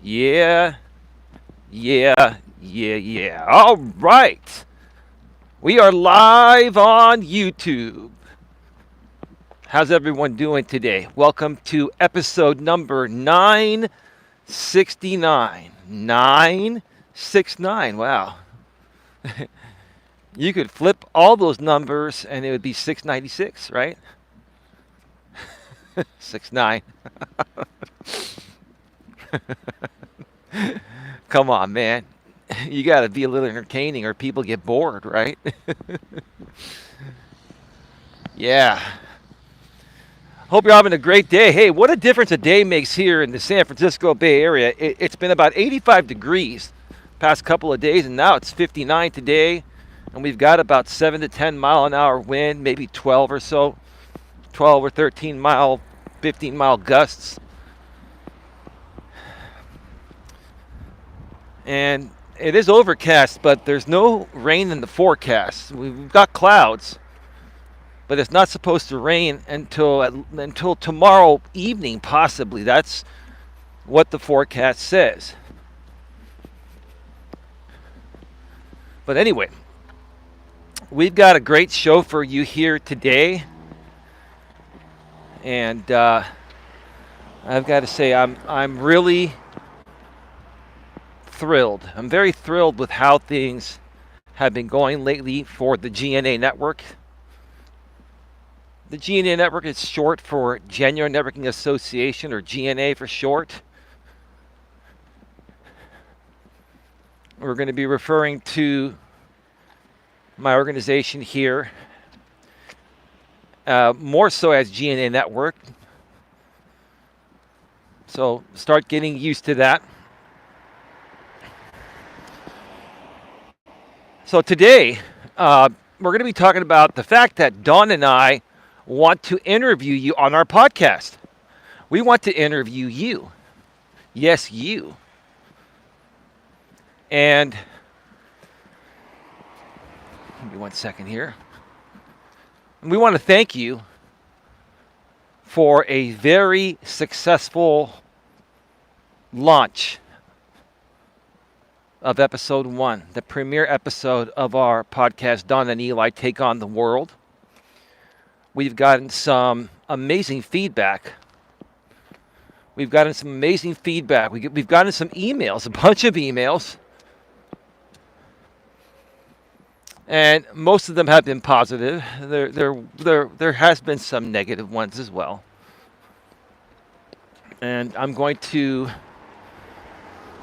Yeah, yeah. All right. We are live on YouTube. How's everyone doing today? Welcome to episode number 969. 969. Wow. You could flip all those numbers and it would be 696, right? 69. Come on, man. You got to be a little entertaining or people get bored, right? Yeah. Hope you're having a great day. Hey, what a difference a day makes here in the San Francisco Bay Area. It's been about 85 degrees past couple of days, and now it's 59 today. And we've got about 7 to 10 mile an hour wind, maybe 12 or so, 12 or 13 mile, 15 mile gusts. And it is overcast, but there's no rain in the forecast. We've got clouds, but it's not supposed to rain until tomorrow evening, possibly. That's what the forecast says. But anyway, we've got a great show for you here today, and I've got to say I'm really thrilled. I'm very thrilled with how things have been going lately for the GNA network. The GNA network is short for Genuine Networking Association, or GNA for short. We're going to be referring to my organization here more so as GNA Network. So start getting used to that. So today, we're going to be talking about the fact that Dawn and I want to interview you on our podcast. We want to interview you. Yes, you. And give me 1 second here. We want to thank you for a very successful launch of episode 1, the premiere episode of our podcast, Dawn and Eli Take on the World. We've gotten some amazing feedback. We've gotten some emails, a bunch of emails. And most of them have been positive. There has been some negative ones as well. And I'm going to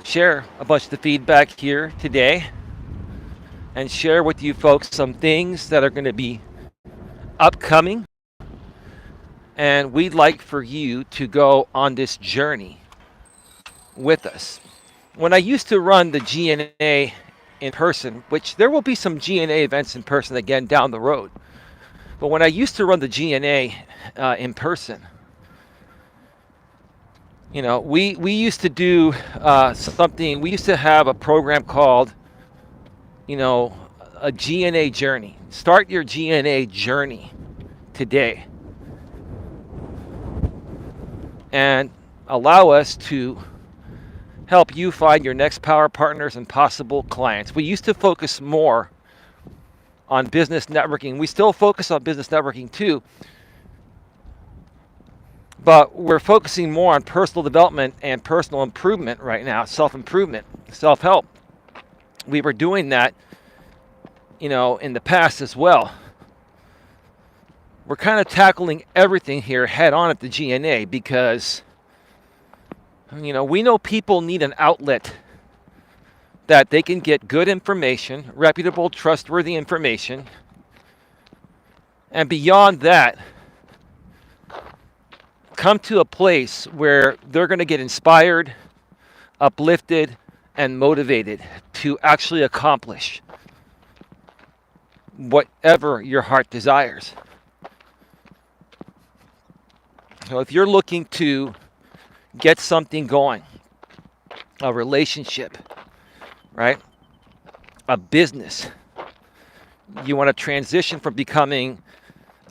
share a bunch of the feedback here today and share with you folks some things that are going to be upcoming. And we'd like for you to go on this journey with us. When I used to run the GNA in person, which there will be some GNA events in person again down the road, but when I used to run the GNA in person, you know, we used to do something. We used to have a program called, you know, a GNA journey. Start your GNA journey today, and allow us to help you find your next power partners and possible clients. We used to focus more on business networking. We still focus on business networking too, but we're focusing more on personal development and personal improvement right now, self-improvement, self-help. We were doing that, you know, in the past as well. We're kind of tackling everything here head on at the GNA because, you know, we know people need an outlet that they can get good information, reputable, trustworthy information, and beyond that, come to a place where they're going to get inspired, uplifted, and motivated to actually accomplish whatever your heart desires. So if you're looking to get something going, a relationship, right? A business, you want to transition from becoming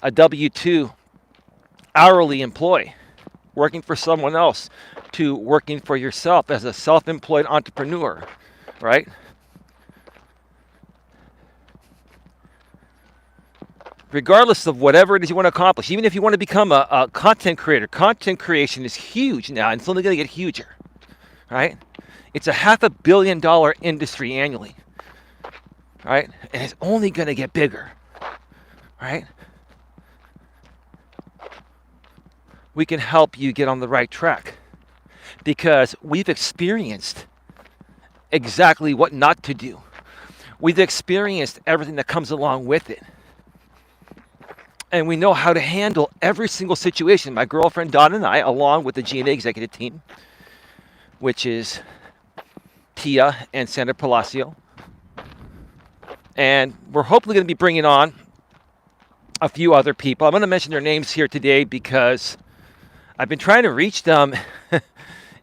a W-2 hourly employee, working for someone else, to working for yourself as a self-employed entrepreneur, right? Regardless of whatever it is you want to accomplish, even if you want to become a content creator, content creation is huge now, and it's only going to get huger, right? It's a $500 million industry annually, right? And it's only going to get bigger, right? We can help you get on the right track because we've experienced exactly what not to do. We've experienced everything that comes along with it. And we know how to handle every single situation. My girlfriend Dawn and I, along with the G&A executive team, which is Tia and Sandra Palacio. And we're hopefully going to be bringing on a few other people. I'm going to mention their names here today because I've been trying to reach them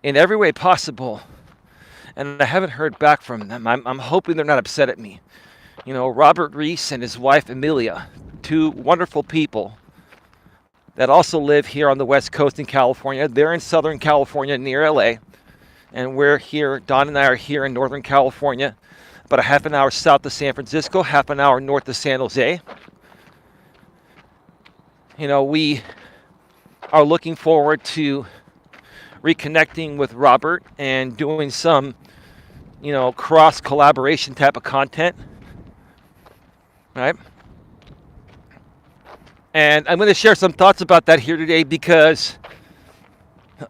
in every way possible, and I haven't heard back from them. I'm hoping they're not upset at me. You know, Robert Reese and his wife Amelia, two wonderful people that also live here on the West Coast in California. They're in Southern California near LA, and we're here, Don and I are here in Northern California, about a half an hour south of San Francisco, half an hour north of San Jose. You know, we are looking forward to reconnecting with Robert and doing some, you know, cross collaboration type of content, right? And I'm going to share some thoughts about that here today because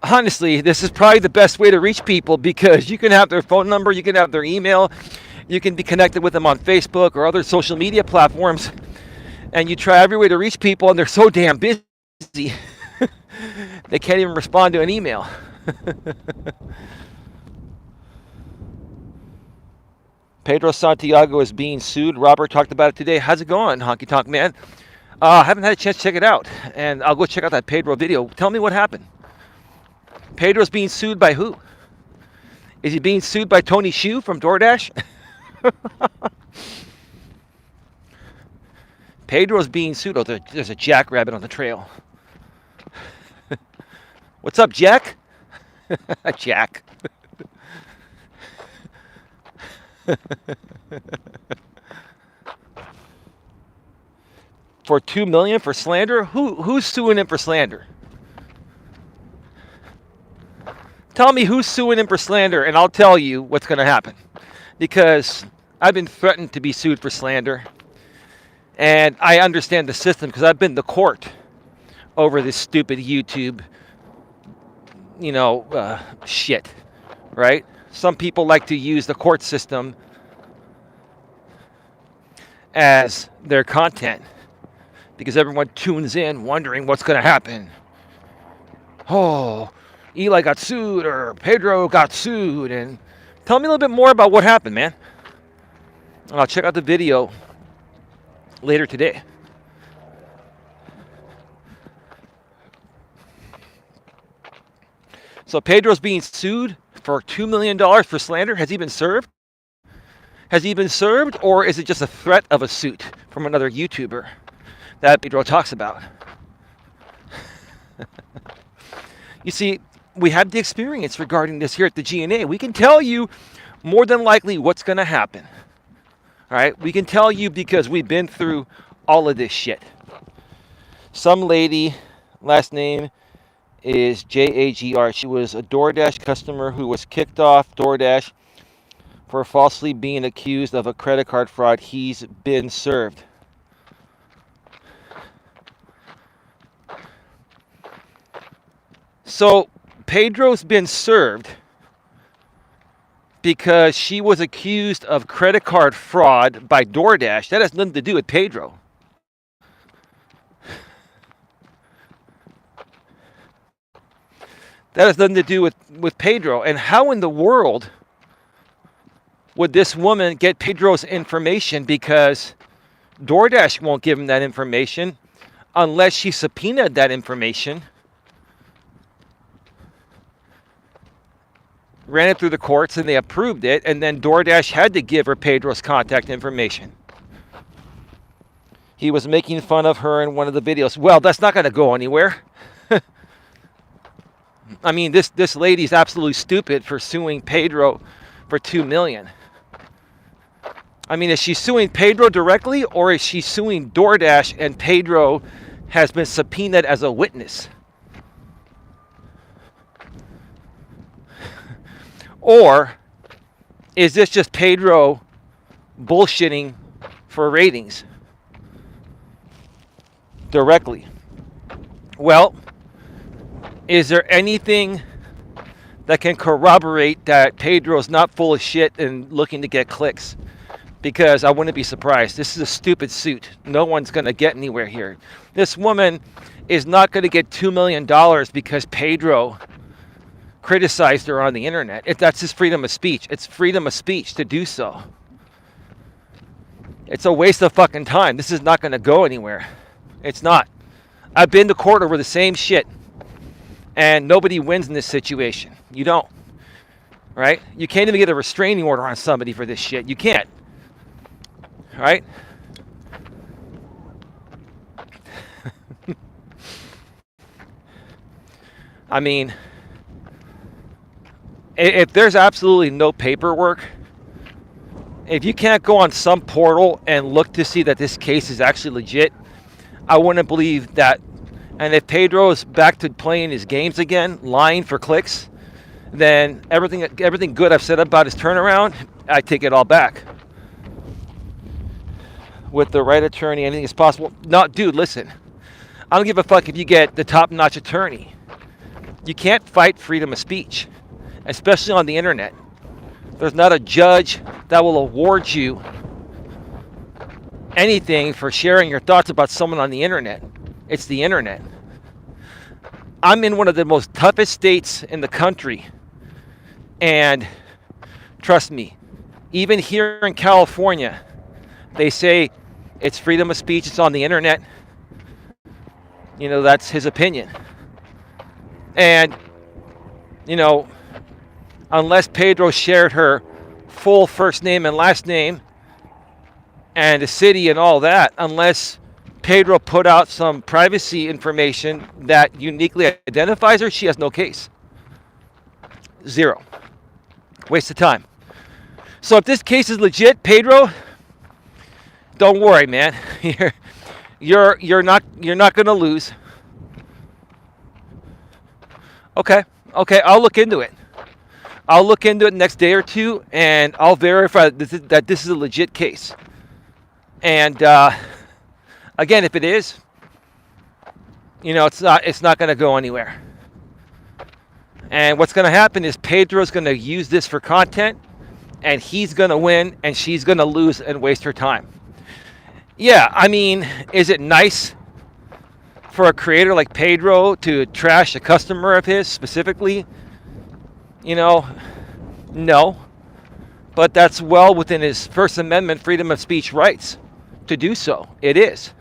honestly, this is probably the best way to reach people because you can have their phone number, you can have their email, you can be connected with them on Facebook or other social media platforms, and you try every way to reach people and they're so damn busy they can't even respond to an email. Pedro Santiago is being sued. Robert talked about it today. How's it going, Honky Tonk Man? I haven't had a chance to check it out, and I'll go check out that Pedro video. Tell me what happened. Pedro's being sued by who? Is he being sued by Tony Hsu from DoorDash? Pedro's being sued. Oh, there's a jackrabbit on the trail. What's up, Jack? Jack. For $2 million for slander? Who's suing him for slander? Tell me who's suing him for slander, and I'll tell you what's going to happen. Because I've been threatened to be sued for slander, and I understand the system because I've been to court over this stupid YouTube, you know, shit, right? Some people like to use the court system as their content because everyone tunes in wondering what's going to happen. Oh, Eli got sued or Pedro got sued. And tell me a little bit more about what happened, man. And I'll check out the video later today. So Pedro's being sued for $2 million for slander. Has he been served? Has he been served, or is it just a threat of a suit from another YouTuber that Pedro talks about? You see, we have the experience regarding this here at the G&A. We can tell you more than likely what's going to happen. All right? We can tell you because we've been through all of this shit. Some lady, last name is Jagr. She was a DoorDash customer who was kicked off DoorDash for falsely being accused of a credit card fraud. He's been served. So Pedro's been served because she was accused of credit card fraud by DoorDash. That has nothing to do with Pedro. That has nothing to do with Pedro. And how in the world would this woman get Pedro's information? Because DoorDash won't give him that information unless she subpoenaed that information, ran it through the courts, and they approved it, and then DoorDash had to give her Pedro's contact information. He was making fun of her in one of the videos. Well, that's not going to go anywhere. I mean, this lady's absolutely stupid for suing Pedro for $2 million. I mean, is she suing Pedro directly, or is she suing DoorDash and Pedro has been subpoenaed as a witness? Or is this just Pedro bullshitting for ratings directly? Well, is there anything that can corroborate that Pedro's not full of shit and looking to get clicks? Because I wouldn't be surprised. This is a stupid suit. No one's going to get anywhere here. This woman is not going to get $2 million because Pedro criticized her on the internet. That's his freedom of speech. It's freedom of speech to do so. It's a waste of fucking time. This is not going to go anywhere. It's not. I've been to court over the same shit. And nobody wins in this situation. You don't. Right? You can't even get a restraining order on somebody for this shit. You can't. Right? I mean, if there's absolutely no paperwork, if you can't go on some portal and look to see that this case is actually legit, I wouldn't believe that. And if Pedro is back to playing his games again, lying for clicks, then everything good I've said about his turnaround, I take it all back. With the right attorney, anything is possible. No, dude, listen. I don't give a fuck if you get the top-notch attorney. You can't fight freedom of speech, especially on the internet. There's not a judge that will award you anything for sharing your thoughts about someone on the internet. It's the internet. I'm in one of the most toughest states in the country. And trust me, even here in California, they say it's freedom of speech, it's on the internet. You know, that's his opinion. And, you know, unless Pedro shared her full first name and last name and the city and all that, unless Pedro put out some privacy information that uniquely identifies her, she has no case. Zero. Waste of time. So if this case is legit, Pedro, don't worry, man. You're not going to lose. Okay, I'll look into it. I'll look into it next day or two, and I'll verify that this is a legit case. And again, if it is, you know, it's not going to go anywhere. And what's going to happen is Pedro's going to use this for content, and he's going to win, and she's going to lose and waste her time. Yeah, I mean, is it nice for a creator like Pedro to trash a customer of his specifically? You know, no. But that's well within his First Amendment freedom of speech rights to do so. It is.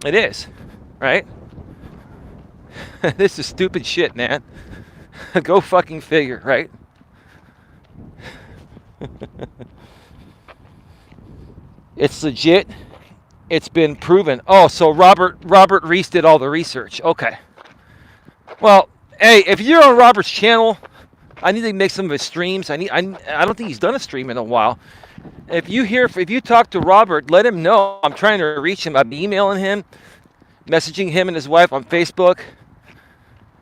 It is, right? This is stupid shit, man. Go fucking figure, right? It's legit. It's been proven. Oh, so Robert Reese did all the research. Okay. Well, hey, if you're on Robert's channel, I need to make some of his streams. I don't think he's done a stream in a while. If you talk to Robert, let him know. I'm trying to reach him. I'm emailing him, messaging him and his wife on Facebook.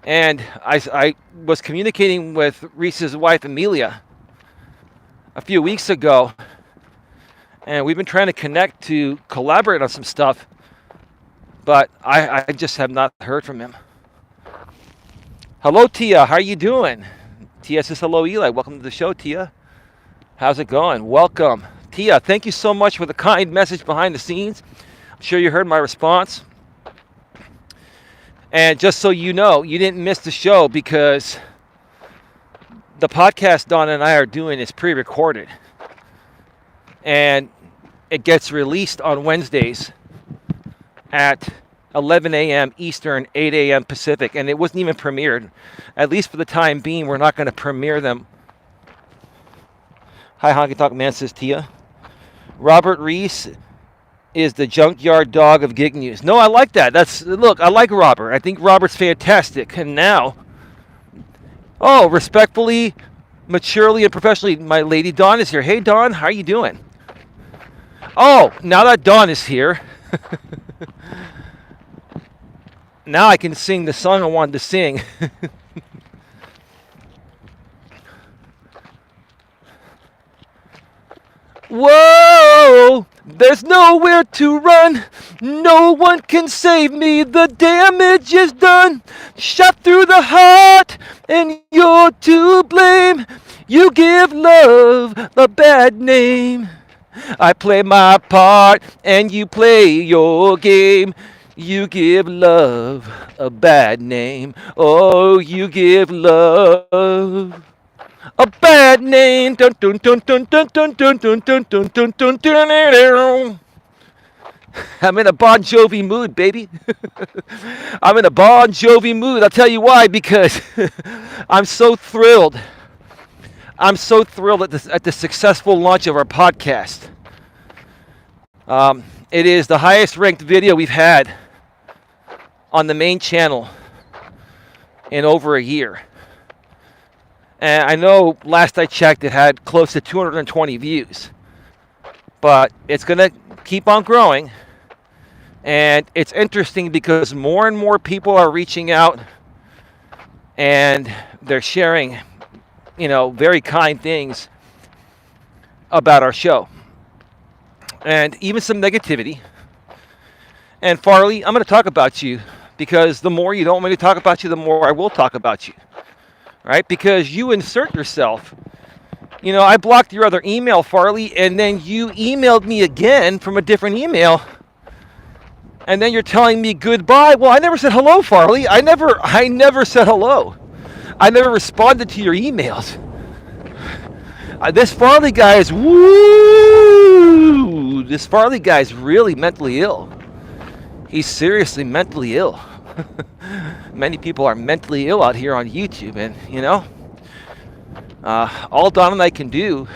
And I was communicating with Reese's wife, Amelia, a few weeks ago. And we've been trying to connect to collaborate on some stuff. But I just have not heard from him. Hello, Tia. How are you doing? Tia says, hello, Eli. Welcome to the show, Tia. How's it going? Welcome. Tia, thank you so much for the kind message behind the scenes. I'm sure you heard my response. And just so you know, you didn't miss the show because the podcast Donna and I are doing is pre-recorded. And it gets released on Wednesdays at 11 a.m. Eastern, 8 a.m. Pacific. And it wasn't even premiered. At least for the time being, we're not going to premiere them. Hi, Honky Tonk Man, says Tia. Robert Reese is the junkyard dog of gig news. No, I like that. Look, I like Robert. I think Robert's fantastic. And now, respectfully, maturely, and professionally, my lady Dawn is here. Hey, Dawn, how are you doing? Oh, now that Dawn is here, now I can sing the song I wanted to sing. Whoa, there's nowhere to run. No one can save me. The damage is done. Shot through the heart, and you're to blame. You give love a bad name. I play my part, and you play your game. You give love a bad name. Oh, you give love a bad name. Dun, dun, dun, dun, dun, dun, dun, dun, dun, dun, dun, dun, dun. I'm in a Bon Jovi mood, baby. I'm in a Bon Jovi mood. I'll tell you why, because I'm so thrilled. I'm so thrilled at the successful launch of our podcast. It is the highest ranked video we've had on the main channel in over a year. And I know last I checked it had close to 220 views. But it's going to keep on growing. And it's interesting because more and more people are reaching out and they're sharing, very kind things about our show. And even some negativity. And Farley, I'm going to talk about you because the more you don't want me to talk about you, the more I will talk about you. Right? Because you insert yourself. I blocked your other email, Farley, and then you emailed me again from a different email. And then you're telling me goodbye. Well, I never said hello, Farley. I never said hello. I never responded to your emails. This Farley guy is This Farley guy is really mentally ill. He's seriously mentally ill. Many people are mentally ill out here on YouTube, and all Don and I can do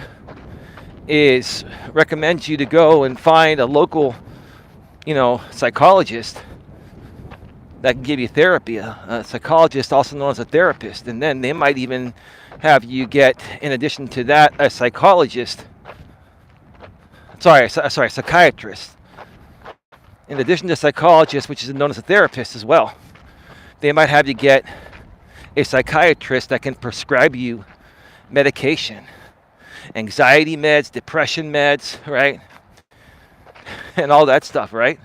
is recommend you to go and find a local, psychologist that can give you therapy. A psychologist, also known as a therapist, and then they might even have you get, in addition to that, a psychologist. Psychiatrist. In addition to psychologist, which is known as a therapist as well, they might have you get a psychiatrist that can prescribe you medication, anxiety meds, depression meds, right? And all that stuff, right?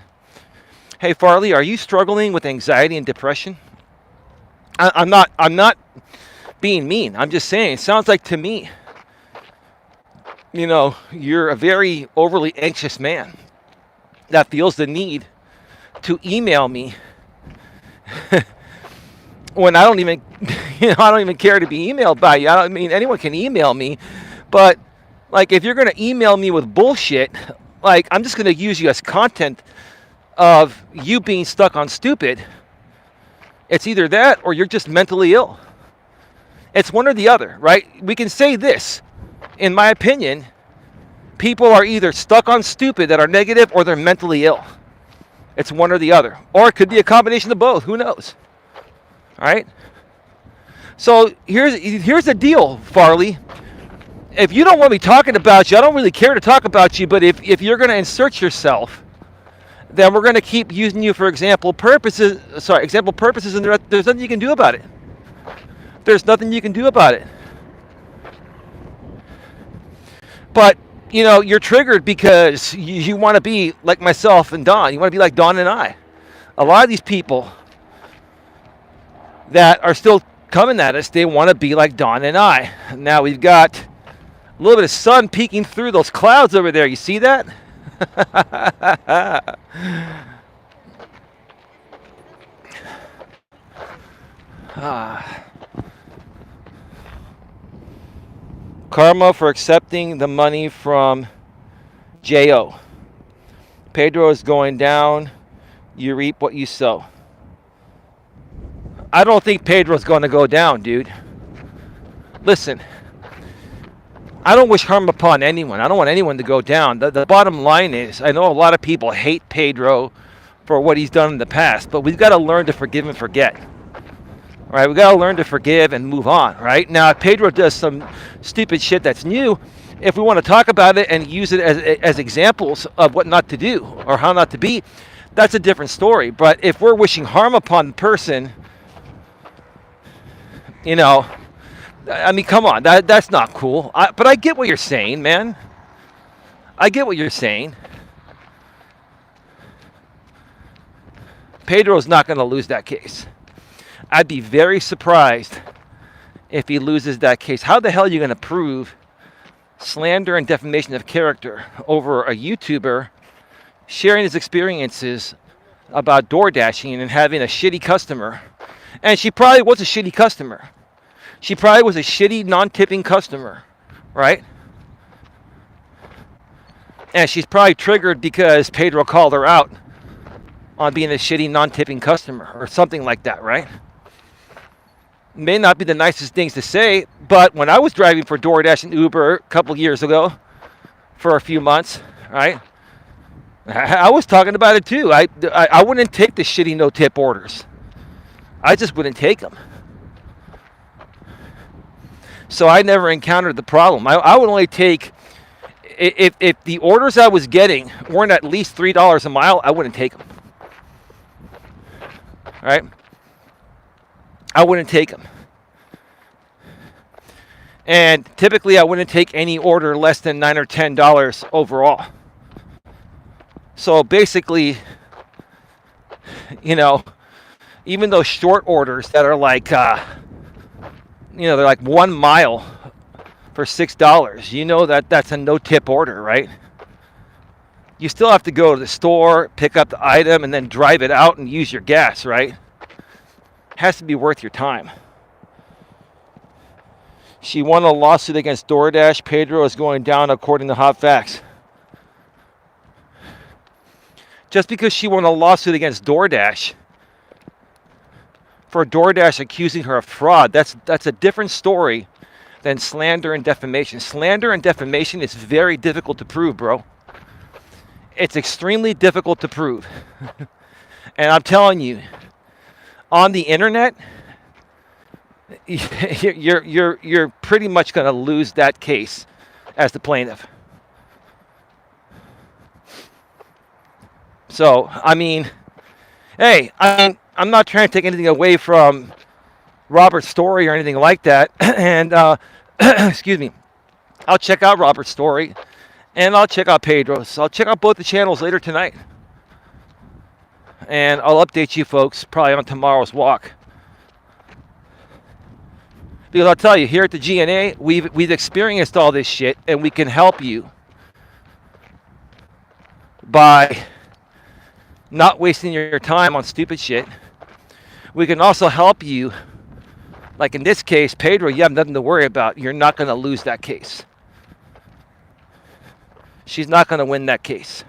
Hey, Farley, are you struggling with anxiety and depression? I'm not being mean. I'm just saying, it sounds like to me, you're a very overly anxious man that feels the need to email me when I don't even, I don't even care to be emailed by you. I mean, anyone can email me, but like, if you're going to email me with bullshit, like, I'm just going to use you as content of you being stuck on stupid. It's either that or you're just mentally ill. It's one or the other, right? We can say this, in my opinion, people are either stuck on stupid that are negative or they're mentally ill. It's one or the other. Or it could be a combination of both. Who knows? All right? So here's the deal, Farley. If you don't want me talking about you, I don't really care to talk about you, but if you're going to insert yourself, then we're going to keep using you for example purposes, and there's nothing you can do about it. There's nothing you can do about it. But, you're triggered because you want to be like myself and Don. You want to be like Don and I. A lot of these people that are still coming at us, they want to be like Don and I. Now we've got a little bit of sun peeking through those clouds over there. You see that? Karma for accepting the money from J.O. Pedro is going down. You reap what you sow. I don't think Pedro's going to go down, dude. Listen, I don't wish harm upon anyone. I don't want anyone to go down. The bottom line is, I know a lot of people hate Pedro for what he's done in the past, but we've got to learn to forgive and forget. All right, we've got to learn to forgive and move on, right? Now, if Pedro does some stupid shit that's new, if we want to talk about it and use it as examples of what not to do or how not to be, that's a different story. But if we're wishing harm upon the person, you know, I mean, come on, that's not cool. But I get what you're saying, man. I get what you're saying. Pedro's not going to lose that case. I'd be very surprised if he loses that case. How the hell are you going to prove slander and defamation of character over a YouTuber sharing his experiences about door dashing and having a shitty customer? And she probably was a shitty customer. She probably was a shitty non-tipping customer, right? And she's probably triggered because Pedro called her out on being a shitty non-tipping customer or something like that, right? May not be the nicest things to say, but when I was driving for DoorDash and Uber a couple years ago for a few months, right, I was talking about it too. I wouldn't take the shitty no-tip orders. I just wouldn't take them. So I never encountered the problem. I would only take, if the orders I was getting weren't at least $3 a mile, I wouldn't take them. All right? I wouldn't take them. And typically I wouldn't take any order less than $9 or $10 overall. So basically, you know, even those short orders that are like, you know, they're like 1 mile for $6, you know that's a no-tip order, right? You still have to go to the store, pick up the item, and then drive it out and use your gas, right? Has to be worth your time. She won a lawsuit against DoorDash. Pedro is going down according to Hot Facts. Just because she won a lawsuit against DoorDash for DoorDash accusing her of fraud, that's a different story than slander and defamation. Slander and defamation is very difficult to prove, bro. It's extremely difficult to prove. And I'm telling you, on the internet, you're pretty much going to lose that case as the plaintiff. So, I mean, hey, I'm not trying to take anything away from Robert's story or anything like that. And, excuse me, I'll check out Robert's story and I'll check out Pedro's. I'll check out both the channels later tonight. And I'll update you folks probably on tomorrow's walk. Because I'll tell you, here at the GNA, we've experienced all this shit, and we can help you by not wasting your time on stupid shit. We can also help you, like in this case, Pedro, you have nothing to worry about. You're not going to lose that case. She's not going to win that case.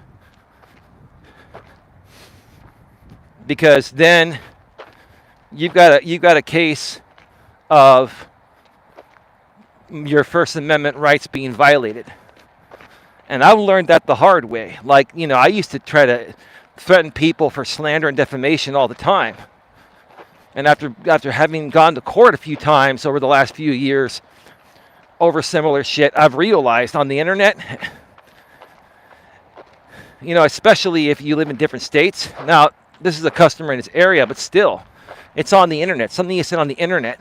Because then you've got a case of your First Amendment rights being violated. And I've learned that the hard way. Like, you know, I used to try to threaten people for slander and defamation all the time. And after having gone to court a few times over the last few years over similar shit, I've realized on the internet, you know, especially if you live in different states. Now, this is a customer in this area, but still, it's on the internet. Something you said on the internet,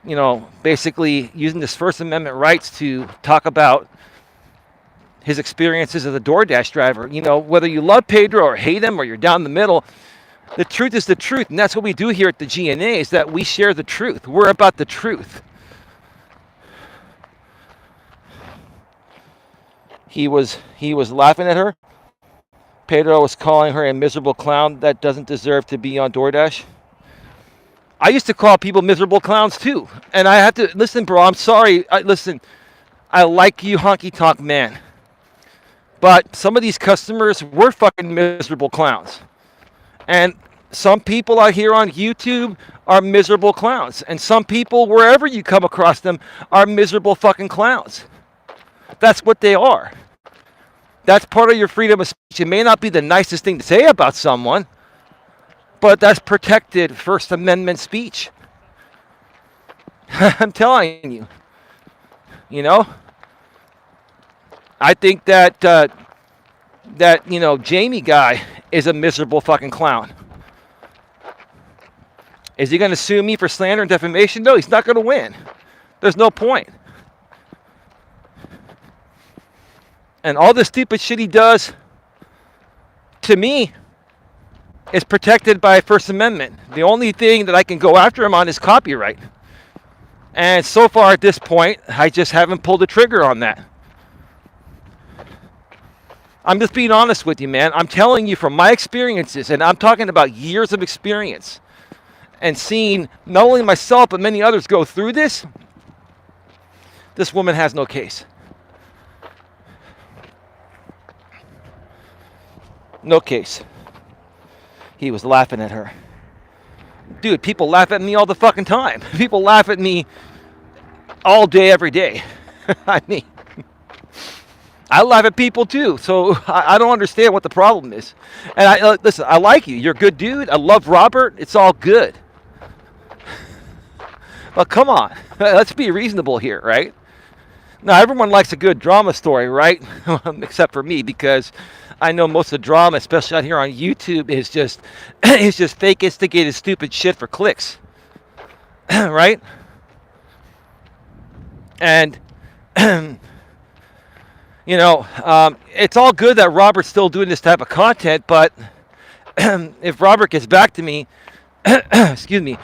you know, basically using his First Amendment rights to talk about his experiences as a DoorDash driver. You know, whether you love Pedro or hate him or you're down the middle, the truth is the truth. And that's what we do here at the GNA, is that we share the truth. We're about the truth. He was laughing at her. Pedro was calling her a miserable clown that doesn't deserve to be on DoorDash. I used to call people miserable clowns too. And I had to, listen, bro, I'm sorry. Listen, I like you, honky tonk man. But some of these customers were fucking miserable clowns. And Some people out here on YouTube are miserable clowns, and some people, wherever you come across them, are miserable fucking clowns. That's what they are. That's part of your freedom of speech. It may not be the nicest thing to say about someone, but that's protected First Amendment speech. I'm telling you. You know? I think that Jamie guy is a miserable fucking clown. Is he going to sue me for slander and defamation? No, he's not going to win. There's no point. And all the stupid shit he does, to me, is protected by First Amendment. The only thing that I can go after him on is copyright. And so far at this point, I just haven't pulled the trigger on that. I'm just being honest with you, man. I'm telling you from my experiences, and I'm talking about years of experience, and seeing not only myself but many others go through this, this woman has no case. No case. He was laughing at her. Dude, people laugh at me all the fucking time. People laugh at me all day, every day. I mean, I laugh at people too, so I don't understand what the problem is. And listen, I like you. You're a good dude. I love Robert. It's all good. But come on, let's be reasonable here, right? Now, everyone likes a good drama story, right? Except for me, because I know most of the drama, especially out here on YouTube, is just fake, instigated, stupid shit for clicks, right? And it's all good that Robert's still doing this type of content, but if Robert gets back to me, excuse me,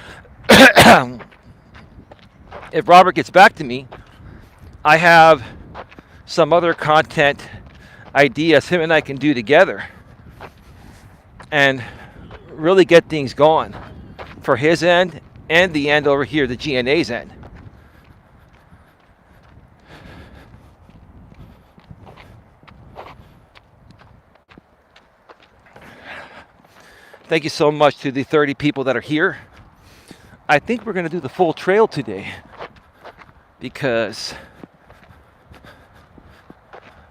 if Robert gets back to me, I have some other content ideas him and I can do together and really get things going for his end and the end over here, the GNA's end. Thank you so much to the 30 people that are here. I think we're going to do the full trail today because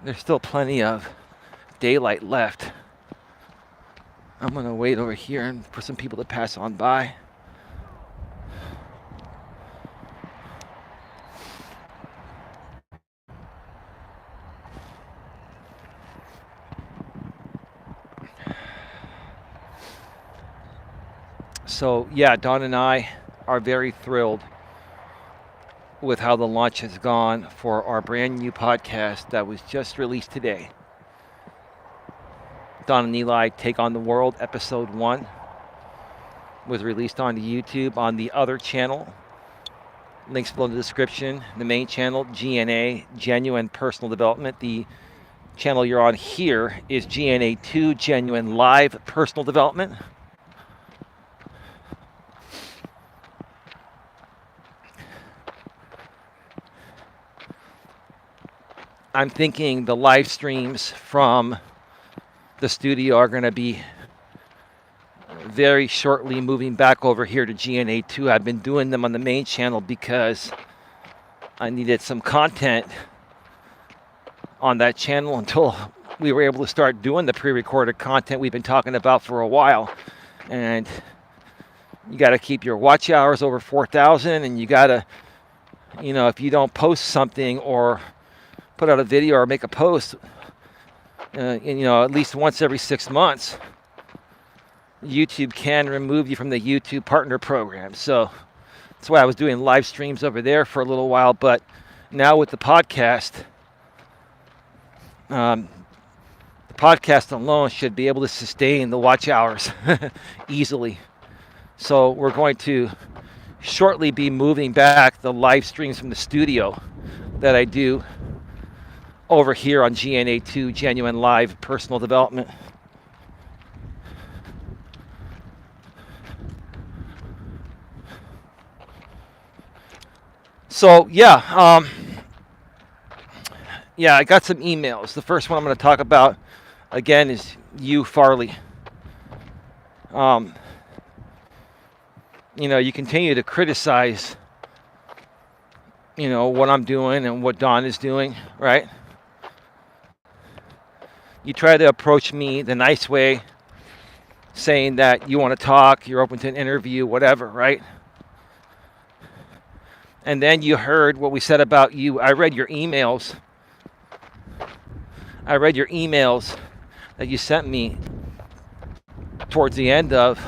there's still plenty of daylight left. I'm going to wait over here and for some people to pass on by. So yeah, Don and I are very thrilled with how the launch has gone for our brand new podcast that was just released today. Don and Eli Take on the World, episode 1 was released on YouTube on the other channel. Links below in the description. The main channel, GNA, Genuine Personal Development. The channel you're on here is GNA2, Genuine Live Personal Development. I'm thinking the live streams from the studio are going to be very shortly moving back over here to GNA2. I've been doing them on the main channel because I needed some content on that channel until we were able to start doing the pre-recorded content we've been talking about for a while. And you got to keep your watch hours over 4,000, and you got to, if you don't post something or put out a video or make a post, at least once every 6 months, YouTube can remove you from the YouTube partner program. So that's why I was doing live streams over there for a little while. But now with the podcast alone should be able to sustain the watch hours easily. So we're going to shortly be moving back the live streams from the studio that I do over here on GNA2, Genuine Live Personal Development. So yeah, I got some emails. The first one I'm going to talk about again is you, Farley. you continue to criticize, what I'm doing and what Don is doing, right? You try to approach me the nice way, saying that you want to talk, you're open to an interview, whatever, right? And then you heard what we said about you. I read your emails. That you sent me towards the end of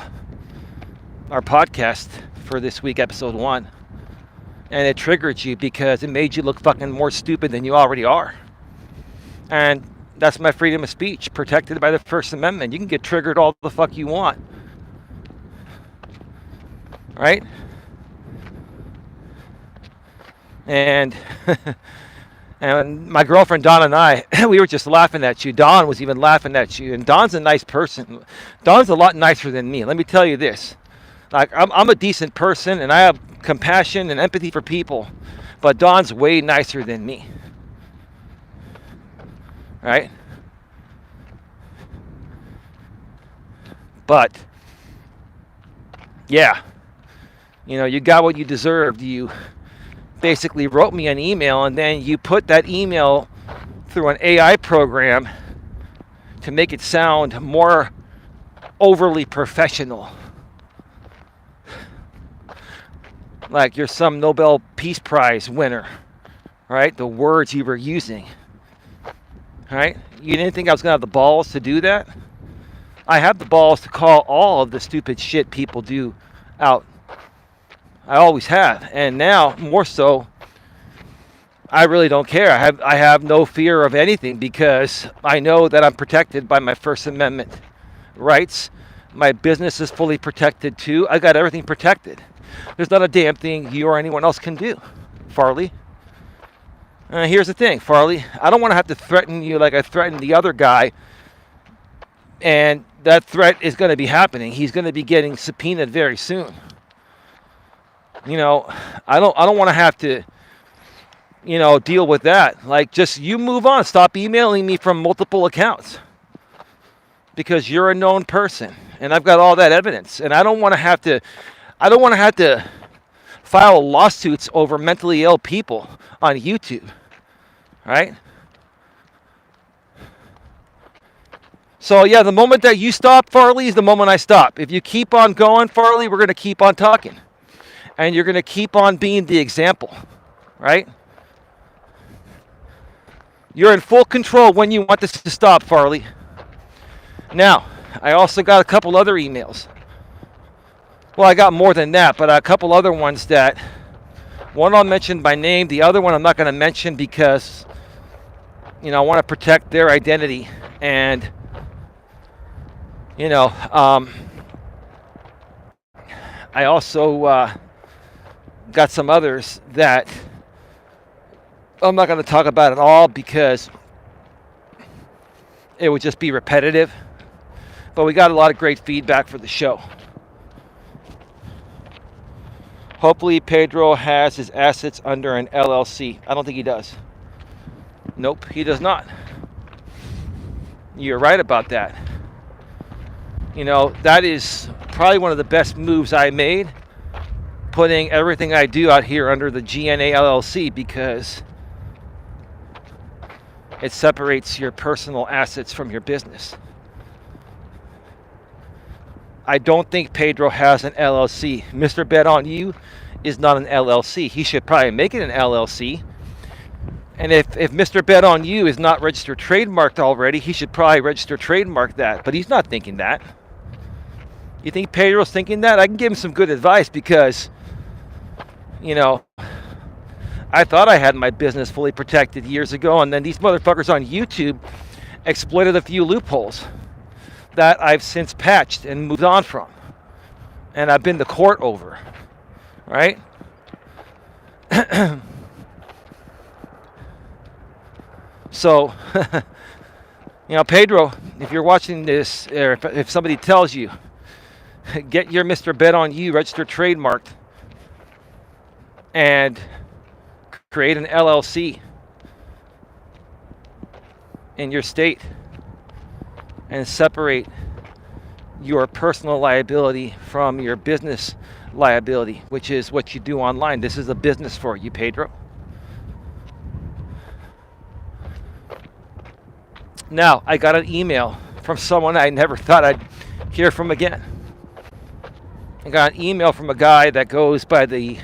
our podcast for this week, episode 1. And it triggered you because it made you look fucking more stupid than you already are. And that's my freedom of speech, protected by the First Amendment. You can get triggered all the fuck you want. Right? And and my girlfriend Dawn and I, we were just laughing at you. Dawn was even laughing at you. And Dawn's a nice person. Dawn's a lot nicer than me. Let me tell you this. Like, I'm a decent person, and I have compassion and empathy for people. But Dawn's way nicer than me. Right? But, yeah. You got what you deserved. You basically wrote me an email, and then you put that email through an AI program to make it sound more overly professional. Like you're some Nobel Peace Prize winner, right? The words you were using, right? You didn't think I was going to have the balls to do that? I have the balls to call all of the stupid shit people do out. I always have, and now more so. I really don't care. I have no fear of anything because I know that I'm protected by my First Amendment rights. My business is fully protected too. I got everything protected. There's not a damn thing you or anyone else can do, Farley. Here's the thing, Farley. I don't want to have to threaten you like I threatened the other guy, and that threat is going to be happening. He's going to be getting subpoenaed very soon. I don't want to have to, deal with that. Like, just you move on. Stop emailing me from multiple accounts because you're a known person, and I've got all that evidence. And I don't want to have to file lawsuits over mentally ill people on YouTube, right? So yeah, the moment that you stop, Farley, is the moment I stop. If you keep on going, Farley, we're going to keep on talking. And you're going to keep on being the example, right? You're in full control when you want this to stop, Farley. Now, I also got a couple other emails. Well, I got more than that, but a couple other ones that, one I'll mention by name, the other one I'm not going to mention because, I want to protect their identity. And, I also got some others that I'm not going to talk about at all because it would just be repetitive. But we got a lot of great feedback for the show. Hopefully Pedro has his assets under an LLC. I don't think he does. Nope, he does not. You're right about that. That is probably one of the best moves I made, putting everything I do out here under the GNA LLC, because it separates your personal assets from your business. I don't think Pedro has an LLC. Mr. Bet on You is not an LLC. He should probably make it an LLC. And if Mr. Bet on You is not registered trademarked already, he should probably register trademark that. But he's not thinking that. You think Pedro's thinking that? I can give him some good advice because, I thought I had my business fully protected years ago, and then these motherfuckers on YouTube exploited a few loopholes that I've since patched and moved on from. And I've been to court over, right? So, Pedro, if you're watching this, or if somebody tells you, get your Mr. Bet on You registered trademarked and create an LLC in your state and separate your personal liability from your business liability, which is what you do online. This is a business for you, Pedro. Now, I got an email from someone I never thought I'd hear from again. I got an email from a guy that goes by the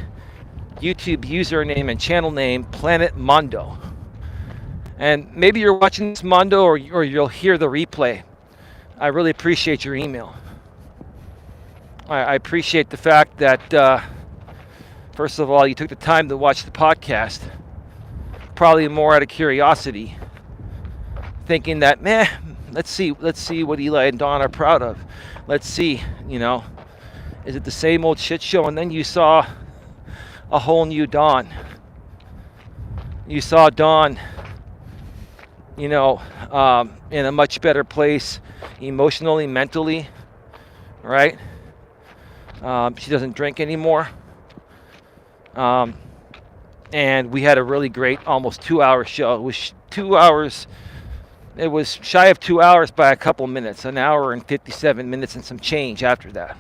YouTube username and channel name Planet Mondo. And maybe you're watching this, Mondo, or you'll hear the replay. I really appreciate your email. I appreciate the fact that, first of all, you took the time to watch the podcast, probably more out of curiosity, thinking that, man, let's see what Eli and Don are proud of. Let's see, is it the same old shit show? And then you saw a whole new Don. You saw Don, in a much better place, emotionally, mentally, right? She doesn't drink anymore. And we had a really great, almost 2-hour show. It was 2 hours. It was shy of 2 hours by a couple minutes, an hour and 57 minutes and some change after that.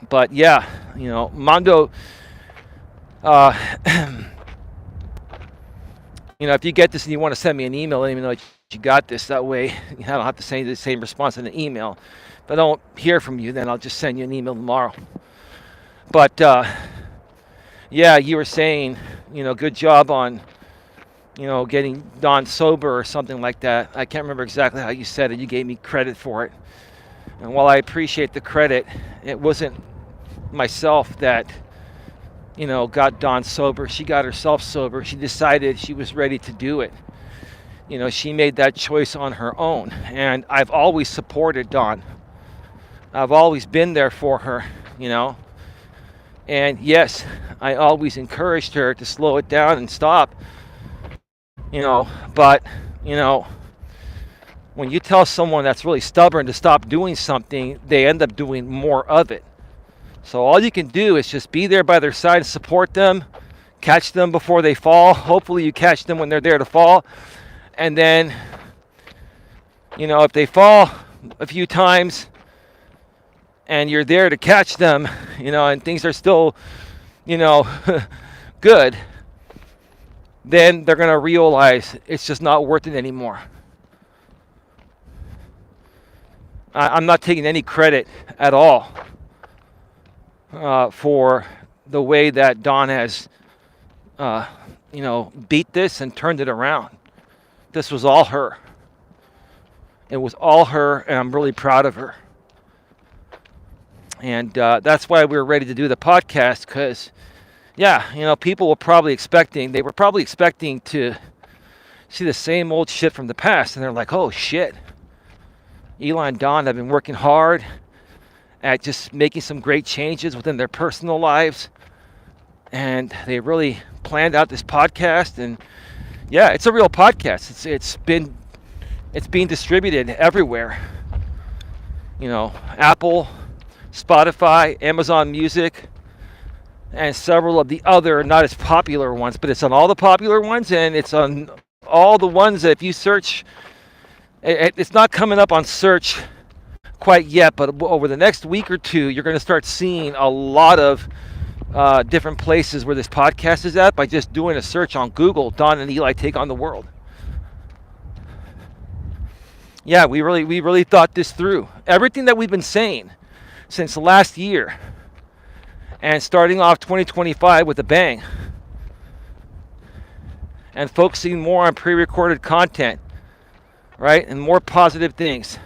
But yeah, Mondo, if you get this and you want to send me an email, let me know that you got this. That way, I don't have to send you the same response in an email. If I don't hear from you, then I'll just send you an email tomorrow. But yeah, you were saying, good job on, getting Don sober or something like that. I can't remember exactly how you said it. You gave me credit for it. And while I appreciate the credit, it wasn't myself that, got Dawn sober. She got herself sober. She decided she was ready to do it. She made that choice on her own. And I've always supported Dawn. I've always been there for her, And yes, I always encouraged her to slow it down and stop. But, when you tell someone that's really stubborn to stop doing something, they end up doing more of it. So all you can do is just be there by their side, support them, catch them before they fall. Hopefully you catch them when they're there to fall. And then, if they fall a few times and you're there to catch them, and things are still, good, then they're going to realize it's just not worth it anymore. I'm not taking any credit at all for the way that Dawn has, beat this and turned it around. This was all her. It was all her, and I'm really proud of her. And that's why we were ready to do the podcast, because, people were probably expecting to see the same old shit from the past, and they're like, oh, shit. Eli and Dawn have been working hard at just making some great changes within their personal lives. And they really planned out this podcast. And yeah, it's a real podcast. It's being distributed everywhere. Apple, Spotify, Amazon Music, and several of the other not as popular ones. But it's on all the popular ones, and it's on all the ones that if you search, it's not coming up on search quite yet, but over the next week or two, you're going to start seeing a lot of different places where this podcast is at by just doing a search on Google. Don and Eli Take on the World. Yeah, we really thought this through. Everything that we've been saying since last year, and starting off 2025 with a bang, and focusing more on pre-recorded content, right, and more positive things.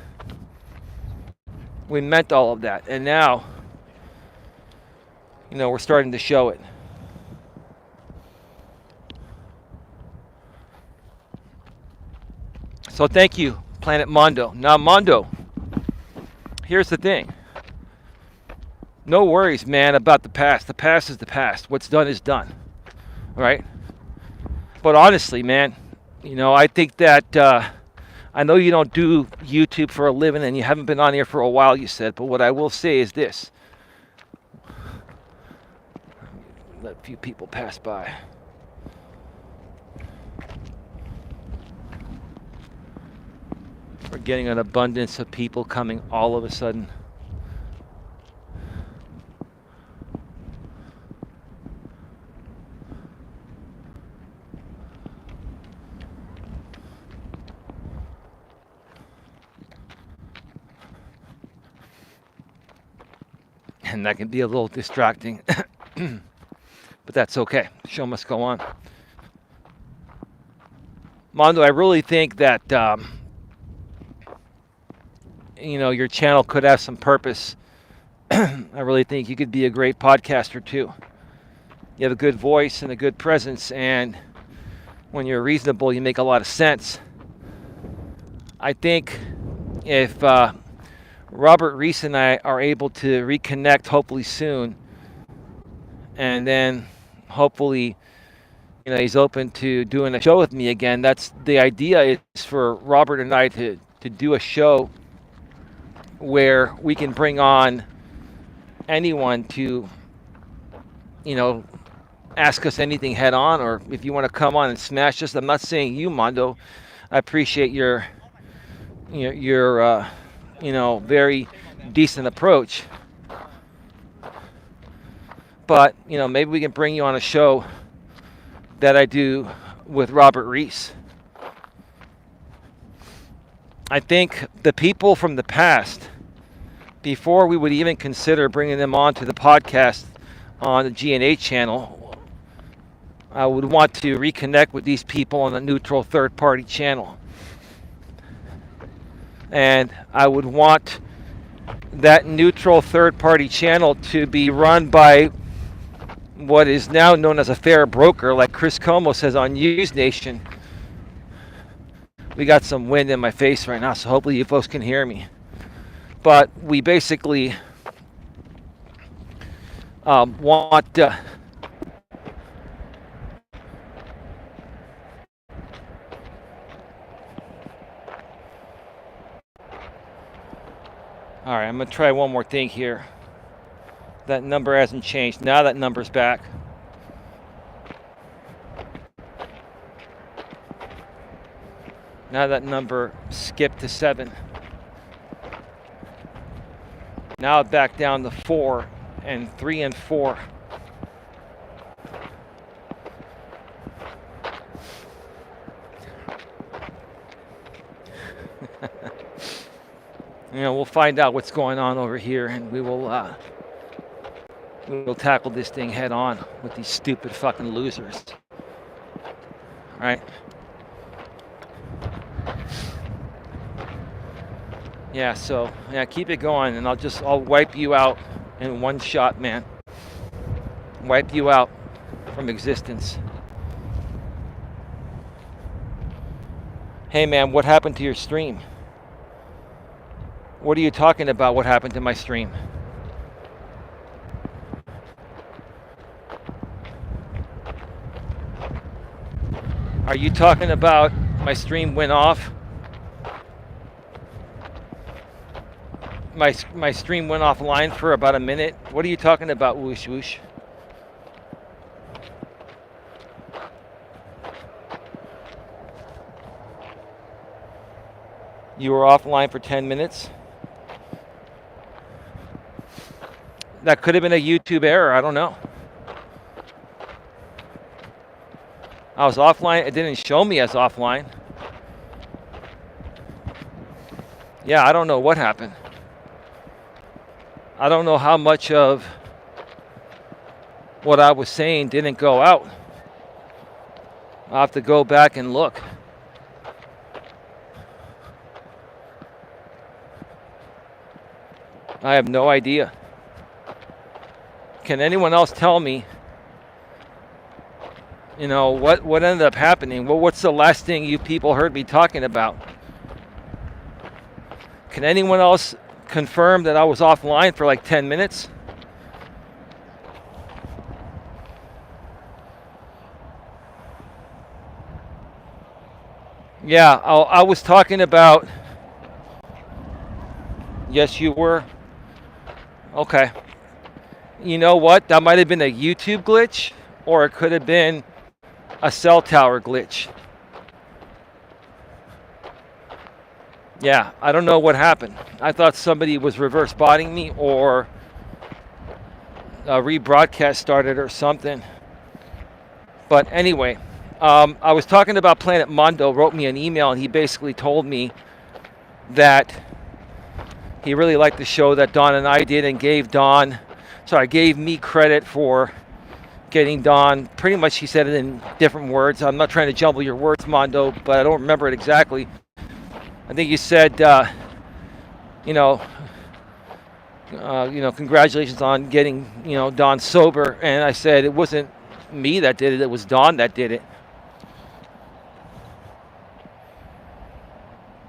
We meant all of that, and now, we're starting to show it. So thank you, Planet Mondo. Now, Mondo, here's the thing. No worries, man, about the past. The past is the past. What's done is done, right? But honestly, man, I think that I know you don't do YouTube for a living and you haven't been on here for a while, you said, but what I will say is this. Let a few people pass by. We're getting an abundance of people coming all of a sudden. And that can be a little distracting. But that's okay. Show must go on. Mondo, I really think that your channel could have some purpose. I really think you could be a great podcaster too. You have a good voice and a good presence, and when you're reasonable, you make a lot of sense. I think if Robert Reese and I are able to reconnect hopefully soon, and then hopefully he's open to doing a show with me again. That's the idea, is for Robert and I to do a show where we can bring on anyone to ask us anything head on, or if you want to come on and smash us. I'm not saying you, Mondo. I appreciate your very decent approach, but maybe we can bring you on a show that I do with Robert Reese. I think the people from the past, before we would even consider bringing them on to the podcast on the G&A channel, I would want to reconnect with these people on a neutral third-party channel. And I would want that neutral third-party channel to be run by what is now known as a fair broker, like Chris Como says on News Nation. We got some wind in my face right now, so hopefully you folks can hear me. But we basically want all right, I'm going to try one more thing here. That number hasn't changed. Now that number's back. Now that number skipped to 7. Now back down to 4 and 3 and 4. We'll find out what's going on over here, and we will tackle this thing head on with these stupid fucking losers. All right. Yeah, so keep it going, and I'll wipe you out in one shot, man. Wipe you out from existence. Hey man, what happened to your stream? What are you talking about? What happened to my stream? Are you talking about my stream went off? My stream went offline for about a minute. What are you talking about, whoosh whoosh? You were offline for 10 minutes? That could have been a YouTube error. I don't know. I was offline. It didn't show me as offline. Yeah, I don't know what happened. I don't know how much of what I was saying didn't go out. I'll have to go back and look. I have no idea. Can anyone else tell me, what ended up happening? Well, what's the last thing you people heard me talking about? Can anyone else confirm that I was offline for like 10 minutes? Yeah, I was talking about... Yes, you were? Okay. You know what? That might have been a YouTube glitch, or it could have been a cell tower glitch. Yeah, I don't know what happened. I thought somebody was reverse botting me, or a rebroadcast started or something. But anyway, I was talking about Planet Mondo, wrote me an email, and he basically told me that he really liked the show that Don and I did, and gave me credit for getting Don. Pretty much he said it in different words. I'm not trying to jumble your words, Mondo, but I don't remember it exactly. I think you said, congratulations on getting, Don sober. And I said it wasn't me that did it. It was Don that did it.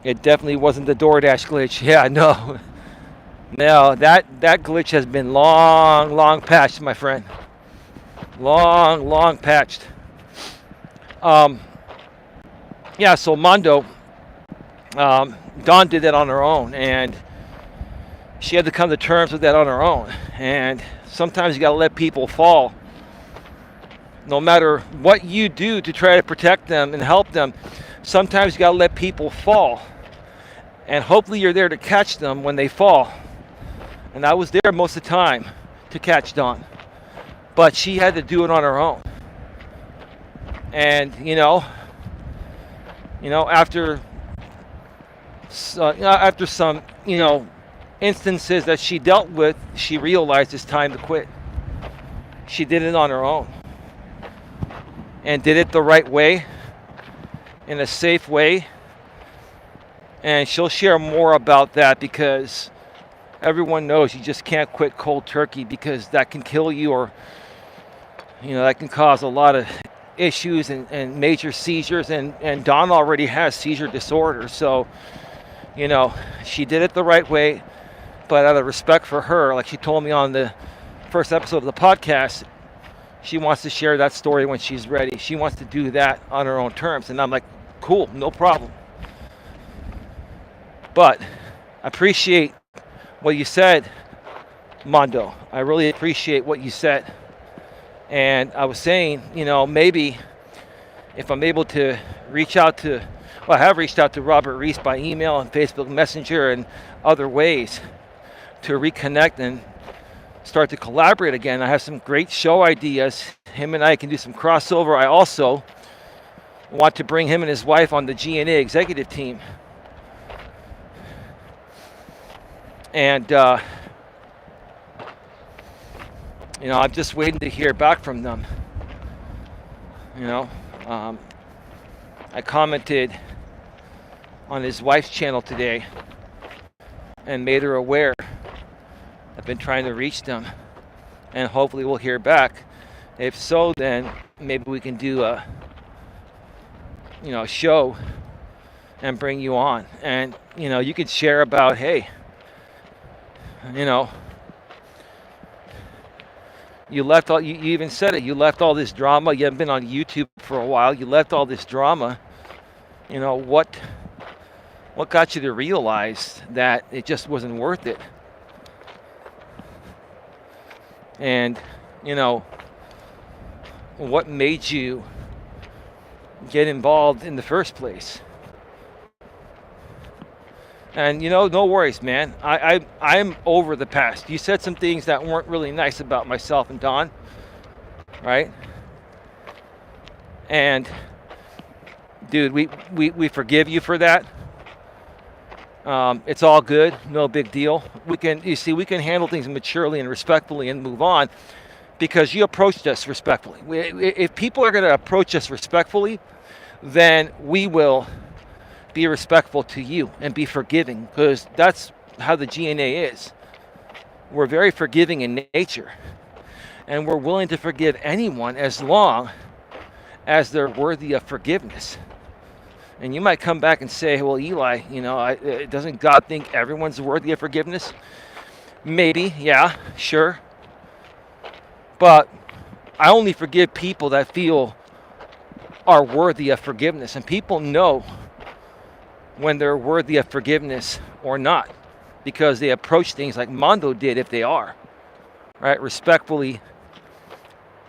It definitely wasn't the DoorDash glitch. Yeah, no. No, that glitch has been long patched, my friend. Long patched. Yeah, so Mondo, Dawn did that on her own, and she had to come to terms with that on her own. And sometimes you got to let people fall. No matter what you do to try to protect them and help them, sometimes you got to let people fall. And hopefully you're there to catch them when they fall. And I was there most of the time to catch Dawn. But she had to do it on her own. And, after some, instances that she dealt with, she realized it's time to quit. She did it on her own. And did it the right way, in a safe way. And she'll share more about that, because everyone knows you just can't quit cold turkey, because that can kill you, or that can cause a lot of issues and major seizures, and Dawn already has seizure disorder. So she did it the right way, but out of respect for her, like she told me on the first episode of the podcast, she wants to share that story when she's ready. She wants to do that on her own terms, and I'm like, cool, no problem. But I appreciate what you said, Mondo. I really appreciate what you said. And I was saying, maybe if I'm able to I have reached out to Robert Reese by email and Facebook Messenger and other ways to reconnect and start to collaborate again. I have some great show ideas. Him and I can do some crossover. I also want to bring him and his wife on the G&A executive team. And, I'm just waiting to hear back from them. I commented on his wife's channel today and made her aware. I've been trying to reach them, and hopefully we'll hear back. If so, then maybe we can do a show and bring you on. And, you could share about, hey, you left all, you even said it, you left all this drama. You haven't been on YouTube for a while. You left all this drama. What got you to realize that it just wasn't worth it? And, what made you get involved in the first place? And, no worries, man. I'm over the past. You said some things that weren't really nice about myself and Don, right? And, dude, we forgive you for that. It's all good. No big deal. We can handle things maturely and respectfully and move on, because you approached us respectfully. If people are going to approach us respectfully, then we will be respectful to you and be forgiving, because that's how the G&A is. We're very forgiving in nature, and we're willing to forgive anyone as long as they're worthy of forgiveness. And you might come back and say, well, Eli, doesn't God think everyone's worthy of forgiveness? Maybe, yeah, sure. But I only forgive people that feel are worthy of forgiveness, and people know when they're worthy of forgiveness or not, because they approach things like Mondo did, if they are, right? Respectfully,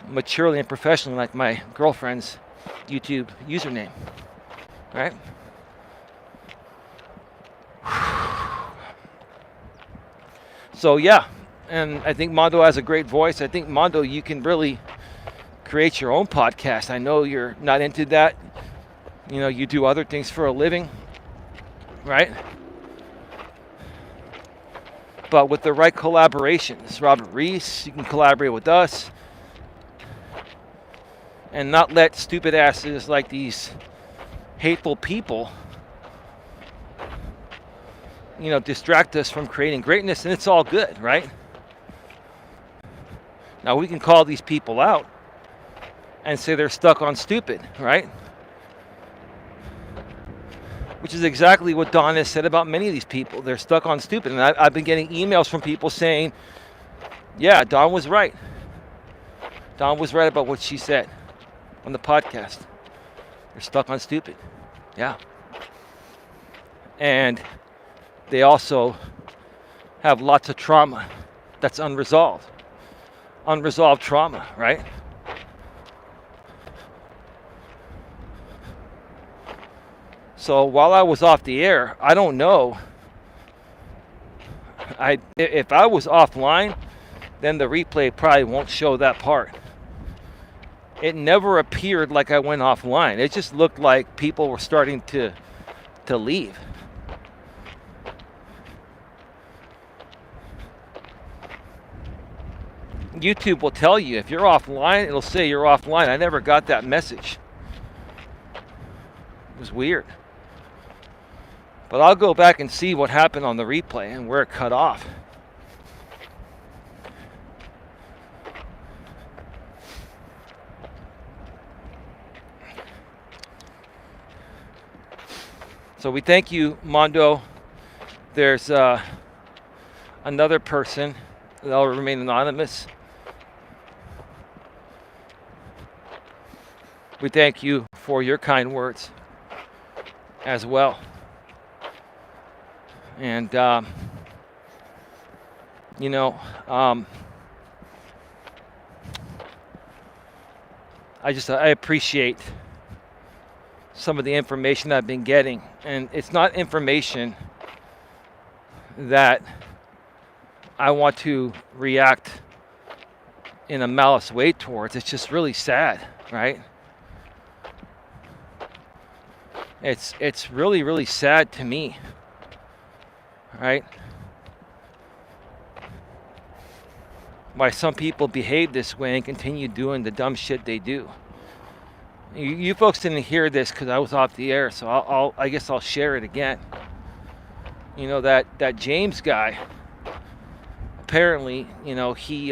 maturely, and professionally, like my girlfriend's YouTube username, right? So yeah, and I think Mondo has a great voice. I think Mondo, you can really create your own podcast. I know you're not into that. You know, you do other things for a living, right? But with the right collaborations, Robert Reese, you can collaborate with us and not let stupid asses like these hateful people, you know, distract us from creating greatness, and it's all good, right? Now we can call these people out and say they're stuck on stupid, right? Which is exactly what Dawn has said about many of these people. They're stuck on stupid. And I've been getting emails from people saying, yeah, Dawn was right. Dawn was right about what she said on the podcast. They're stuck on stupid. Yeah. And they also have lots of trauma that's unresolved. Unresolved trauma, right? So while I was off the air, I don't know. If I was offline, then the replay probably won't show that part. It never appeared like I went offline. It just looked like people were starting to leave. YouTube will tell you if you're offline, it'll say you're offline. I never got that message. It was weird. But I'll go back and see what happened on the replay and where it cut off. So we thank you, Mondo. There's another person that'll remain anonymous. We thank you for your kind words as well. And, you know, I appreciate some of the information I've been getting. And it's not information that I want to react in a malice way towards. It's just really sad, right? It's really, really sad to me, right? Why some people behave this way and continue doing the dumb shit they do. You folks didn't hear this because I was off the air, so I guess I'll share it again. You know, that James guy, apparently, you know, he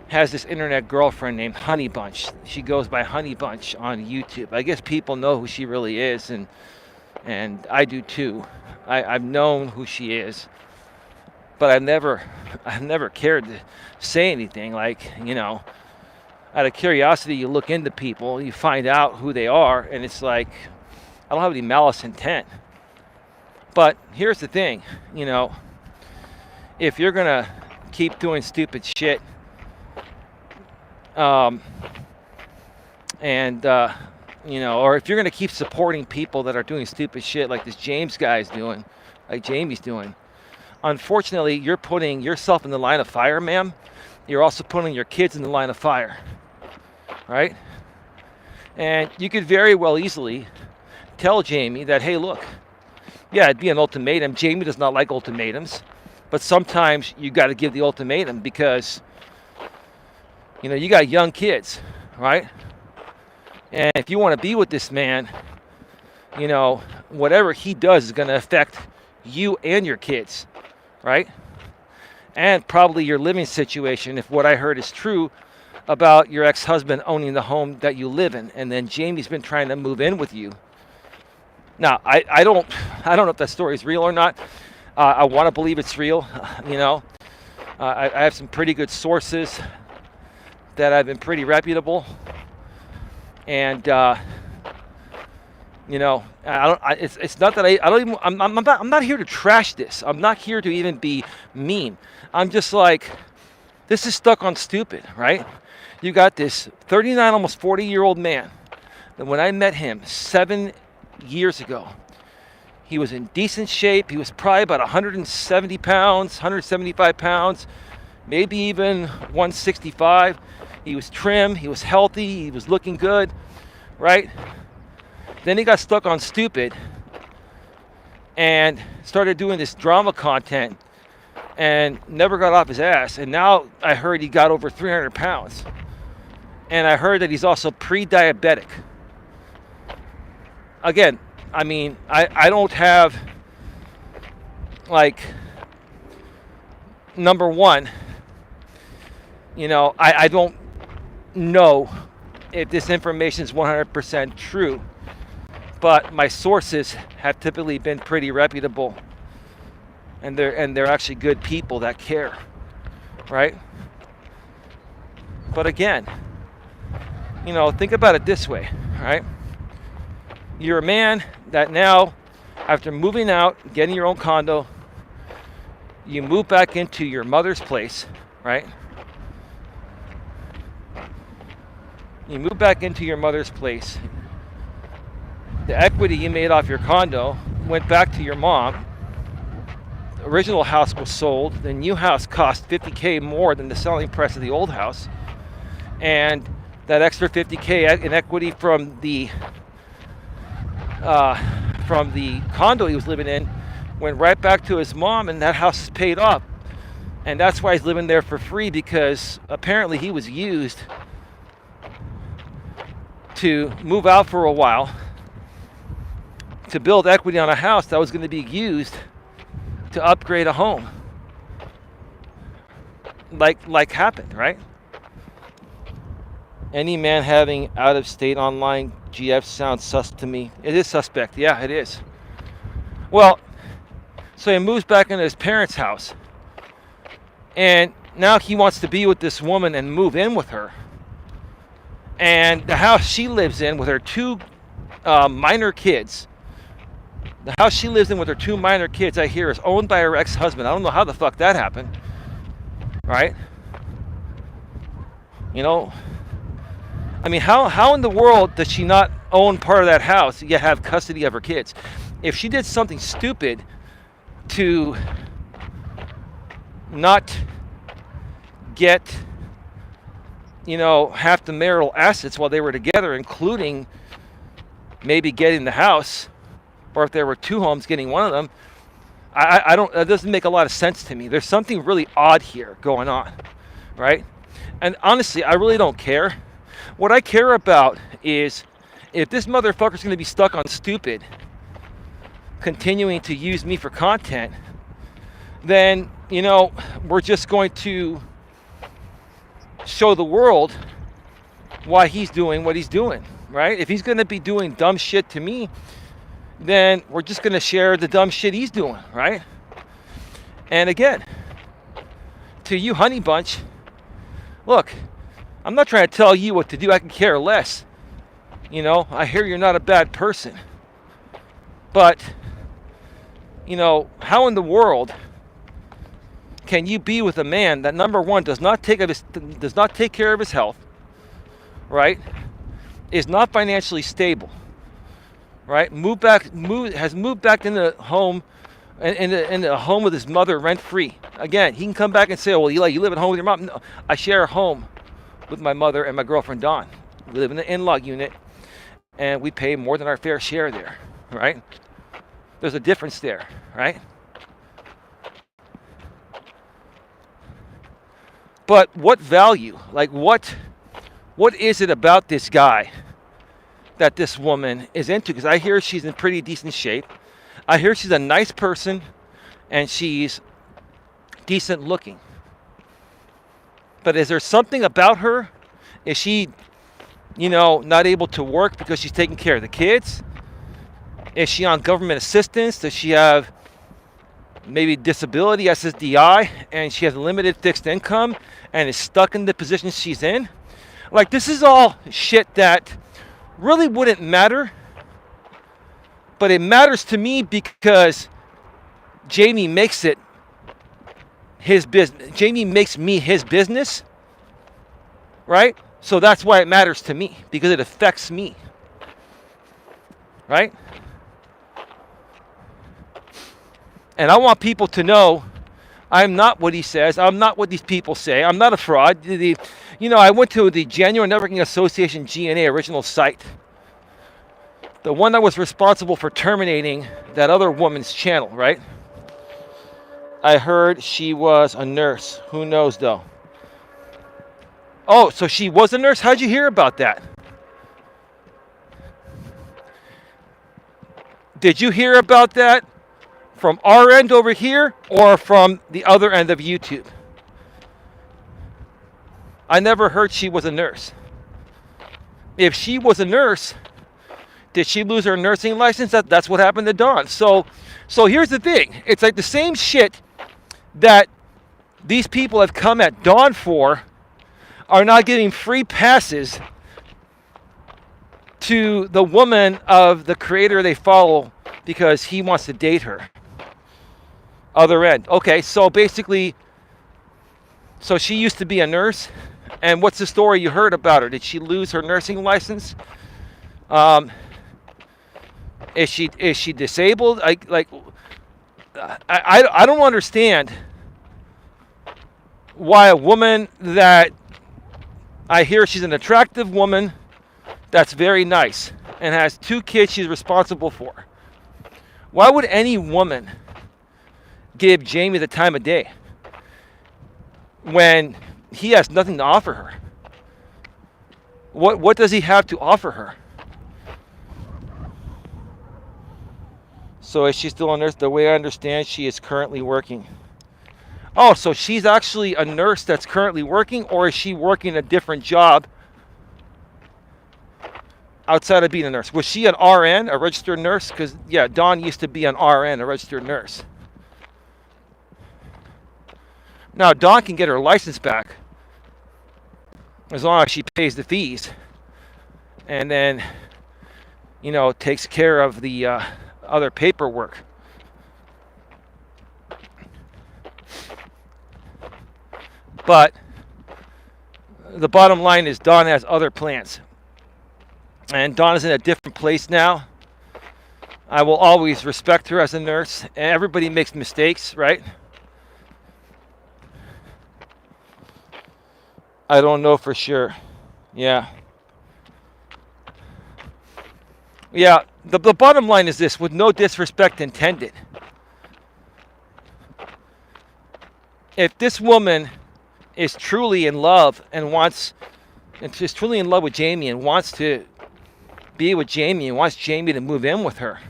has this internet girlfriend named Honey Bunch. She goes by Honey Bunch on YouTube. I guess people know who she really is, and I do too. I've known who she is, but I've never cared to say anything. Like, you know, out of curiosity, you look into people, you find out who they are, and it's like, I don't have any malice intent. But here's the thing, you know, if you're gonna keep doing stupid shit, you know, or if you're gonna keep supporting people that are doing stupid shit like this James guy's doing, like Jamie's doing, unfortunately, you're putting yourself in the line of fire, ma'am. You're also putting your kids in the line of fire, right? And you could very well easily tell Jamie that, hey, look, yeah, it'd be an ultimatum. Jamie does not like ultimatums, but sometimes you got to give the ultimatum because, you know, you got young kids, right? And if you want to be with this man, you know, whatever he does is going to affect you and your kids, right? And probably your living situation, if what I heard is true about your ex-husband owning the home that you live in, and then Jamie's been trying to move in with you. Now, I don't know if that story is real or not. I want to believe it's real. You know, I have some pretty good sources that have been pretty reputable, and you know, it's not that I'm not here to trash this. I'm not here to even be mean. I'm just like, this is stuck on stupid, right? You got this 39, almost 40-year-old man that when I met him 7 years ago, He was in decent shape. He was probably about 170 pounds, 175 pounds, maybe even 165. He was trim. He was healthy. He was looking good, right? Then he got stuck on stupid and started doing this drama content and never got off his ass. And now I heard he got over 300 pounds. And I heard that he's also pre-diabetic. Again, I mean, I don't have, like, number one, you know, I don't know if this information is 100% true, but my sources have typically been pretty reputable, and they're actually good people that care, right? But again, you know, think about it this way, right? You're a man that now, after moving out, getting your own condo, you move back into your mother's place, right? You move back into your mother's place. The equity you made off your condo went back to your mom. The original house was sold. The new house cost $50K more than the selling price of the old house. And that extra $50K in equity from the condo he was living in went right back to his mom, and that house is paid off. And that's why he's living there for free, because apparently he was used to move out for a while to build equity on a house that was going to be used to upgrade a home, like happened, right? Any man having out-of-state online GF sounds sus to me. It is suspect. Yeah, it is. Well, so he moves back into his parents' house, and now he wants to be with this woman and move in with her. And the house she lives in with her two minor kids, the house she lives in with her two minor kids, I hear, is owned by her ex-husband. I don't know how the fuck that happened, right? You know, I mean, how in the world does she not own part of that house yet have custody of her kids? If she did something stupid to not get, you know, half the marital assets while they were together, including maybe getting the house, or if there were two homes, getting one of them, I don't, that doesn't make a lot of sense to me. There's something really odd here going on, right? And honestly, I really don't care. What I care about is if this motherfucker's going to be stuck on stupid, continuing to use me for content, then, you know, we're just going to show the world why he's doing what he's doing, right? If he's going to be doing dumb shit to me, then we're just going to share the dumb shit he's doing, right? And again, to you honey bunch, look, I'm not trying to tell you what to do. I can care less. You know, I hear you're not a bad person. But, you know, how in the world can you be with a man that, number one, does not take care of his health, right? Is not financially stable, right? Has moved back in the home, in the home with his mother, rent free. Again, he can come back and say, "Well, Eli, you live at home with your mom." No, I share a home with my mother and my girlfriend Dawn. We live in the in-law unit, and we pay more than our fair share there, right? There's a difference there, right? But what value, like what is it about this guy that this woman is into? Because I hear she's in pretty decent shape. I hear she's a nice person, and she's decent looking. But is there something about her? Is she, you know, not able to work because she's taking care of the kids? Is she on government assistance? Does she have maybe disability, SSDI, and she has limited fixed income and is stuck in the position she's in? Like, this is all shit that really wouldn't matter, but it matters to me because Jamie makes it his business. Jamie makes me his business, right? So that's why it matters to me, because it affects me, right? And I want people to know I'm not what he says. I'm not what these people say. I'm not a fraud. I went to the Genuine Networking Association GNA original site, the one that was responsible for terminating that other woman's channel, right? I heard she was a nurse. Who knows, though? Oh, so she was a nurse? How'd you hear about that? Did you hear about that from our end over here or from the other end of YouTube? I never heard she was a nurse. If she was a nurse, did she lose her nursing license? That's what happened to Dawn. So here's the thing. It's like the same shit that these people have come at Dawn for are not giving free passes to the woman of the creator they follow because he wants to date her. Other end. Okay, so basically, so she used to be a nurse, and what's the story you heard about her? Did she lose her nursing license? Is she disabled? I don't understand why a woman that I hear she's an attractive woman that's very nice and has 2 kids she's responsible for. Why would any woman give Jamie the time of day when he has nothing to offer her? What does he have to offer her? So is she still a nurse? The way I understand, she is currently working. Oh, so she's actually a nurse that's currently working, or is she working a different job outside of being a nurse? Was she an RN, a registered nurse? Because, yeah, Dawn used to be an RN, a registered nurse. Now, Dawn can get her license back as long as she pays the fees and then, takes care of the other paperwork. But the bottom line is Dawn has other plans. And Dawn is in a different place now. I will always respect her as a nurse. And everybody makes mistakes, right? I don't know for sure. Yeah. Yeah, the bottom line is this, with no disrespect intended. If this woman is truly in love is truly in love with Jamie and wants to be with Jamie and wants Jamie to move in with her,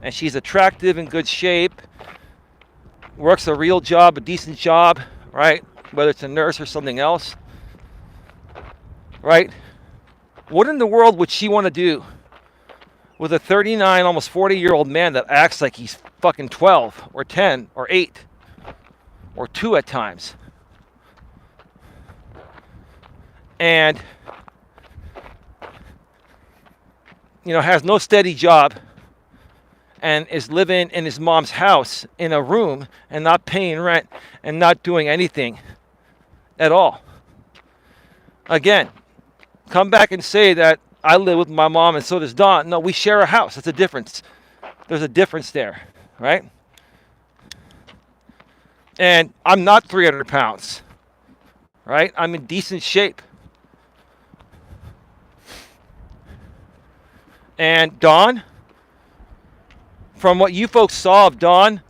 and she's attractive, in good shape, works a real job, a decent job, right? Whether it's a nurse or something else, right? What in the world would she want to do with a 39, almost 40-year-old man that acts like he's fucking 12 or 10 or 8 or 2 at times? And, has no steady job and is living in his mom's house in a room and not paying rent and not doing anything at all. Again, come back and say that I live with my mom and so does Dawn. No, we share a house. That's a difference. There's a difference there, right? And I'm not 300 pounds, right? I'm in decent shape. And Dawn, from what you folks saw of Dawn,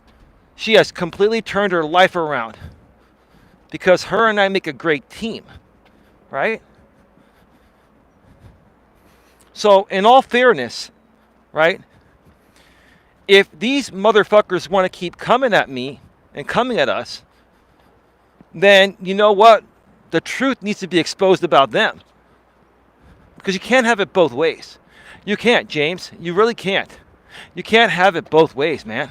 she has completely turned her life around because her and I make a great team, right? So in all fairness, right, if these motherfuckers want to keep coming at me and coming at us, then you know what? The truth needs to be exposed about them. Because you can't have it both ways. You can't, James. You really can't. You can't have it both ways, man.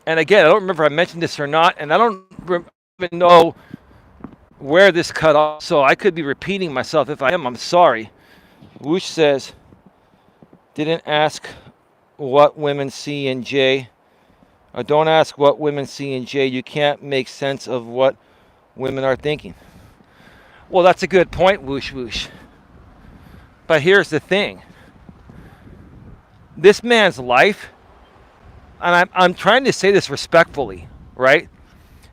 And again, I don't remember if I mentioned this or not, and I don't even know where this cut off, so I could be repeating myself. If I am, I'm sorry. Whoosh says, didn't ask what women see in Jay. Don't ask what women see in Jay. You can't make sense of what women are thinking. Well, that's a good point, whoosh whoosh. But here's the thing. This man's life, and I'm trying to say this respectfully, right?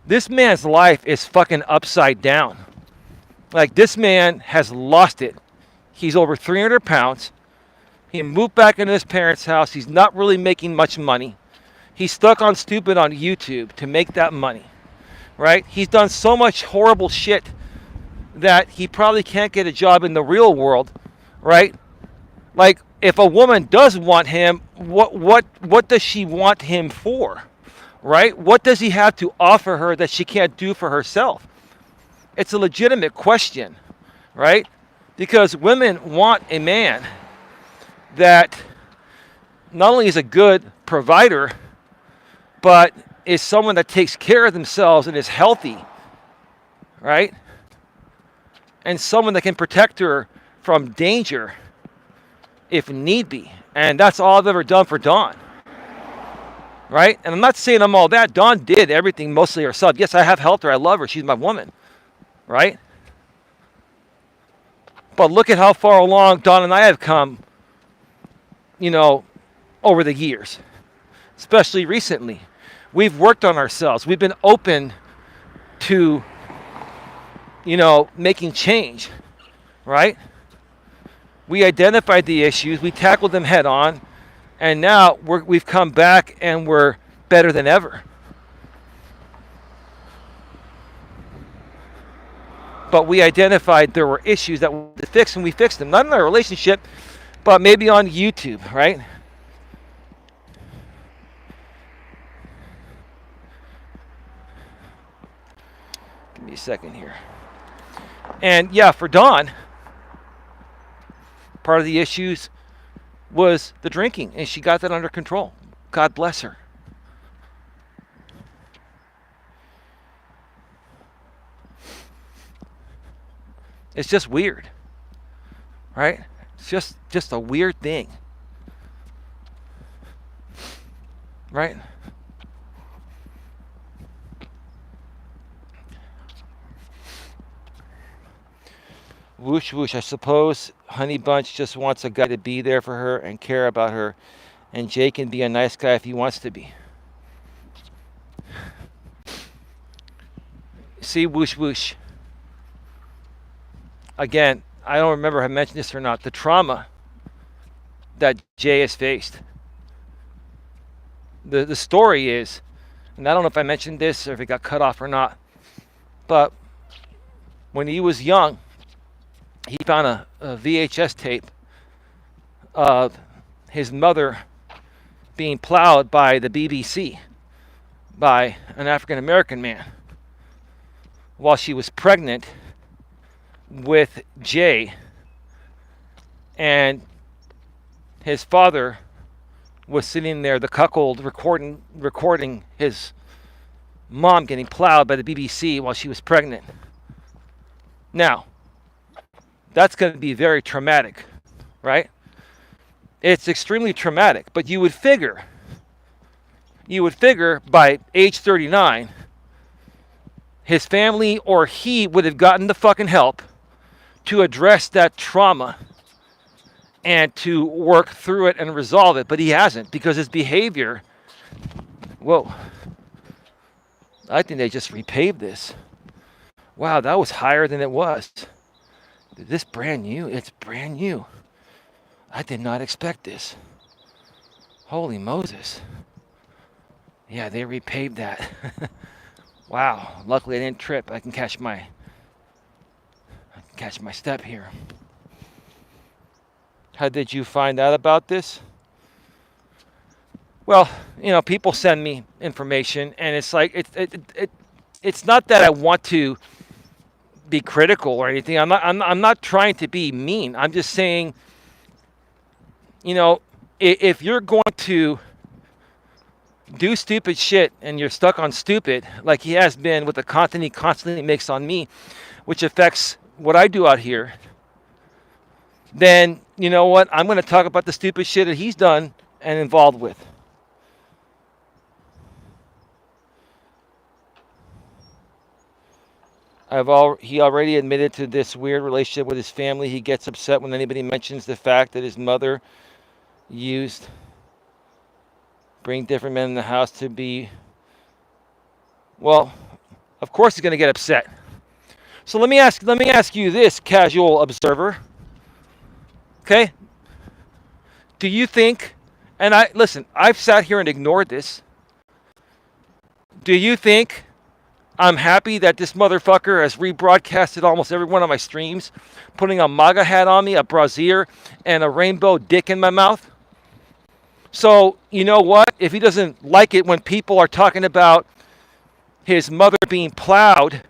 This man's life is fucking upside down. Like, this man has lost it. He's over 300 pounds. He moved back into his parents' house. He's not really making much money. He's stuck on stupid on YouTube to make that money, right? He's done so much horrible shit that he probably can't get a job in the real world, right? Like, if a woman does want him, what does she want him for, right? What does he have to offer her that she can't do for herself? It's a legitimate question, right? Because women want a man that not only is a good provider, but is someone that takes care of themselves and is healthy, right? And someone that can protect her from danger if need be. And that's all I've ever done for Dawn, right? And I'm not saying I'm all that. Dawn did everything mostly herself. Yes, I have helped her. I love her. She's my woman, right? But look at how far along Dawn and I have come, you know, over the years, especially recently. We've worked on ourselves. We've been open to, you know, making change, right? We identified the issues, we tackled them head on, and now we've come back and we're better than ever. But we identified there were issues that we had to fix, and we fixed them. Not in our relationship, but maybe on YouTube, right? Give me a second here. And yeah, for Dawn, part of the issues was the drinking, and she got that under control. God bless her. It's just weird, right? It's just a weird thing, right? Whoosh whoosh. I suppose Honey Bunch just wants a guy to be there for her and care about her, and Jay can be a nice guy if he wants to be. See, whoosh whoosh. Again, I don't remember if I mentioned this or not. The trauma that Jay has faced. The story is, and I don't know if I mentioned this or if it got cut off or not, but when he was young, he found a VHS tape of his mother being plowed by the BBC by an African American man while she was pregnant with Jay, and his father was sitting there, the cuckold, recording his mom getting plowed by the BBC while she was pregnant. Now, that's going to be very traumatic, right? It's extremely traumatic, but you would figure by age 39, his family or he would have gotten the fucking help to address that trauma and to work through it and resolve it, but he hasn't, because his behavior, whoa, I think they just repaved this. Wow, that was higher than it was. Is this brand new? It's brand new. I did not expect this. Holy Moses. Yeah, they repaved that. Wow, luckily I didn't trip. I can catch my step here. How did you find out about this? Well, you know, people send me information, and it's like it's not that I want to be critical or anything. I'm not trying to be mean. I'm just saying, you know, if you're going to do stupid shit and you're stuck on stupid, like he has been with the content he constantly makes on me, which affects what I do out here, then you know what? I'm going to talk about the stupid shit that he's done and involved with. He already admitted to this weird relationship with his family. He gets upset when anybody mentions the fact that his mother used bring different men in the house to be. Well, of course he's going to get upset. So let me ask you this, casual observer. Okay? Do you think, and I've sat here and ignored this. Do you think I'm happy that this motherfucker has rebroadcasted almost every one of my streams, putting a MAGA hat on me, a brassiere, and a rainbow dick in my mouth? So, you know what? If he doesn't like it when people are talking about his mother being plowed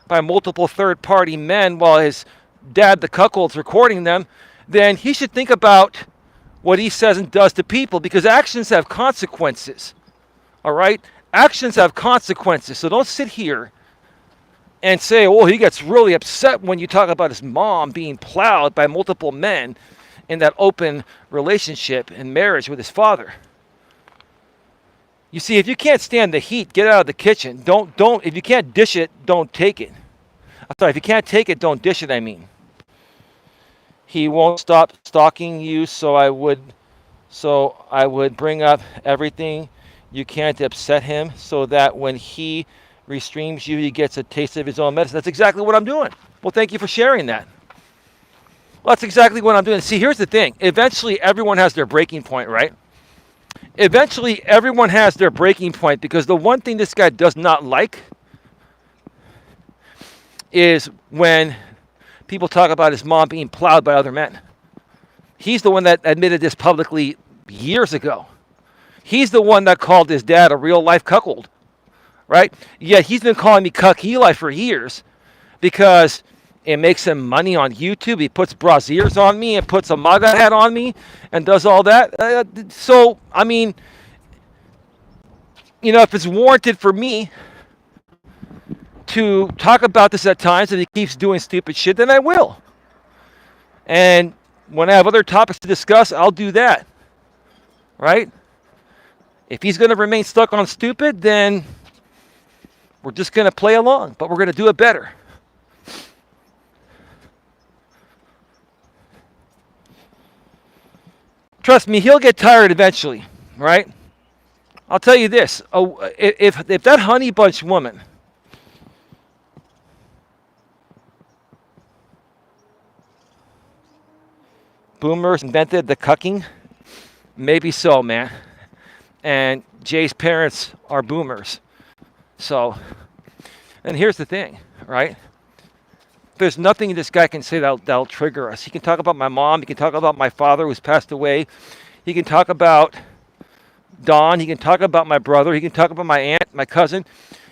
by multiple third-party men while his dad, the cuckold's recording them, then he should think about what he says and does to people, because actions have consequences. All right? Actions have consequences. So don't sit here and say, oh, he gets really upset when you talk about his mom being plowed by multiple men in that open relationship and marriage with his father. You see, if you can't stand the heat, get out of the kitchen. Don't. If you can't dish it, don't take it. I'm sorry, if you can't take it, don't dish it, I mean. He won't stop stalking you, so I would bring up everything you can to upset him, so that when he restreams you, he gets a taste of his own medicine. That's exactly what I'm doing. Well, thank you for sharing that. Well, that's exactly what I'm doing. See, here's the thing. Eventually, everyone has their breaking point, right? Eventually, everyone has their breaking point, because the one thing this guy does not like is when people talk about his mom being plowed by other men. He's the one that admitted this publicly years ago. He's the one that called his dad a real-life cuckold, right? Yeah, he's been calling me Cuck Eli for years because it makes him money on YouTube. He puts brassieres on me and puts a MAGA hat on me and does all that. So, I mean, you know, if it's warranted for me to talk about this at times, and he keeps doing stupid shit, then I will. And when I have other topics to discuss, I'll do that, right? If he's going to remain stuck on stupid, then we're just going to play along, but we're going to do it better. Trust me, he'll get tired eventually, right? I'll tell you this. If that honey bunch woman boomers invented the cucking, maybe so, man. And Jay's parents are boomers. So, and here's the thing, right? There's nothing this guy can say that'll trigger us. He can talk about my mom. He can talk about my father who's passed away. He can talk about Don. He can talk about my brother. He can talk about my aunt, my cousin.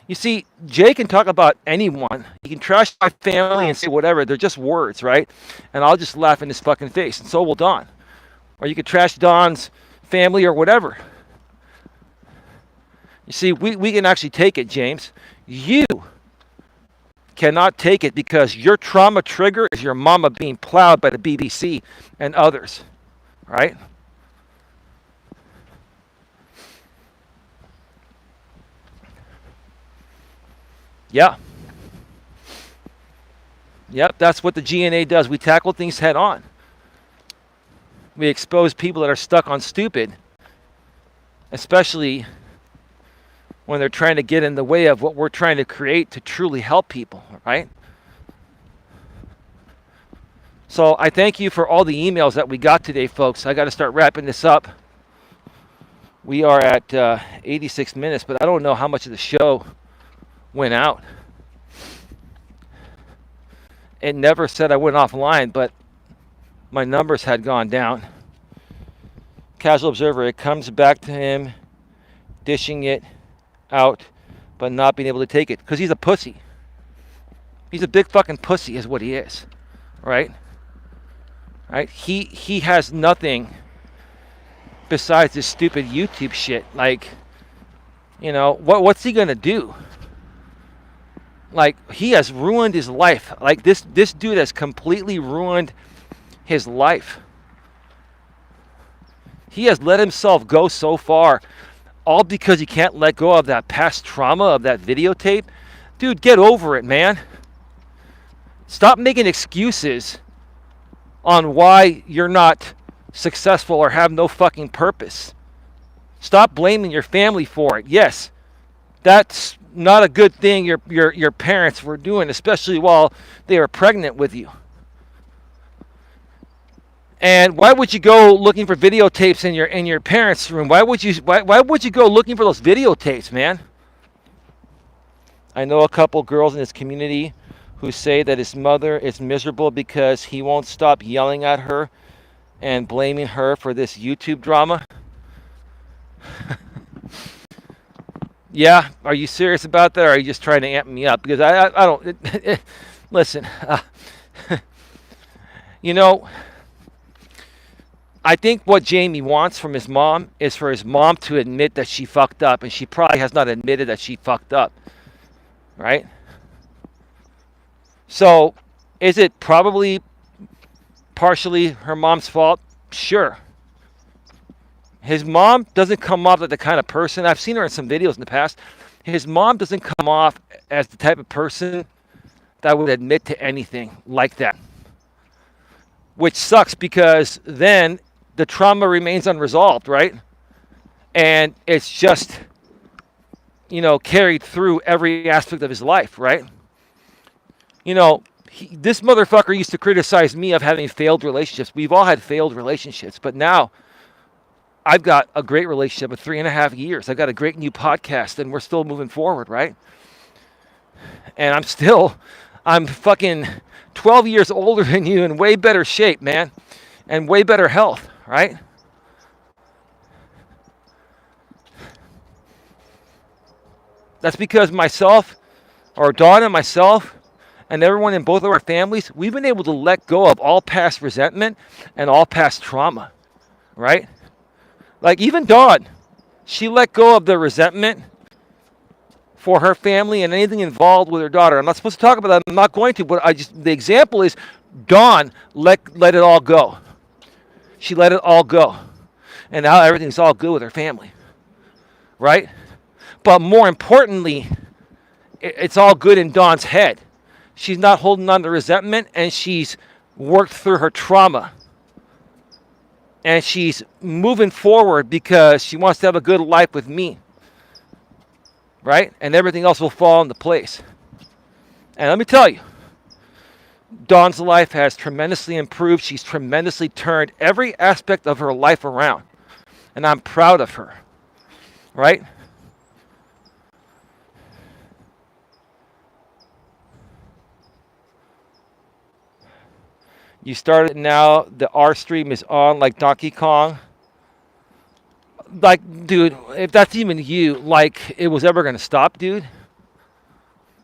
You see, Jay can talk about anyone. He can trash my family and say whatever. They're just words, right? And I'll just laugh in his fucking face. And so will Don. Or you could trash Don's family or whatever. You see, we can actually take it, James. You cannot take it because your trauma trigger is your mama being plowed by the BBC and others, right? Yeah. Yep, that's what the GNA does. We tackle things head on. We expose people that are stuck on stupid, especially when they're trying to get in the way of what we're trying to create to truly help people, right? So I thank you for all the emails that we got today, folks. I got to start wrapping this up. We are at 86 minutes, but I don't know how much of the show went out. It never said I went offline, but my numbers had gone down. Casual observer, it comes back to him dishing it out, but not being able to take it because he's a pussy. He's a big fucking pussy, is what he is, right? Right? He has nothing besides this stupid YouTube shit. Like, you know, what's he gonna do? Like, he has ruined his life. Like, this dude has completely ruined his life. He has let himself go so far, all because he can't let go of that past trauma of that videotape. Dude, get over it, man. Stop making excuses on why you're not successful or have no fucking purpose. Stop blaming your family for it. Yes, that's not a good thing your parents were doing, especially while they were pregnant with you. And why would you go looking for videotapes in your parents' room? Why would you go looking for those videotapes, man? I know a couple girls in this community who say that his mother is miserable because he won't stop yelling at her and blaming her for this YouTube drama. Yeah, are you serious about that, or are you just trying to amp me up? Because I don't listen. You know, I think what Jamie wants from his mom is for his mom to admit that she fucked up, and she probably has not admitted that she fucked up, right? So, is it probably partially her mom's fault? Sure. His mom doesn't come off like the kind of person, I've seen her in some videos in the past, his mom doesn't come off as the type of person that would admit to anything like that. Which sucks, because then the trauma remains unresolved, right? And it's just, carried through every aspect of his life, right? This motherfucker used to criticize me of having failed relationships. We've all had failed relationships, but now I've got a great relationship of 3.5 years. I've got a great new podcast, and we're still moving forward, right? And I'm fucking 12 years older than you, in way better shape, man, and way better health, right? That's because myself, or Dawn and myself, and everyone in both of our families, we've been able to let go of all past resentment and all past trauma, right? Like even Dawn, she let go of the resentment for her family and anything involved with her daughter. I'm not supposed to talk about that. I'm not going to, but the example is Dawn let it all go. She let it all go. And now everything's all good with her family, right? But more importantly, it's all good in Dawn's head. She's not holding on to resentment, and she's worked through her trauma. And she's moving forward because she wants to have a good life with me. Right? And everything else will fall into place. And let me tell you, Dawn's life has tremendously improved. She's tremendously turned every aspect of her life around. And I'm proud of her. Right? You started now, the R stream is on like Donkey Kong. Like, dude, if that's even you, like, it was ever going to stop, dude.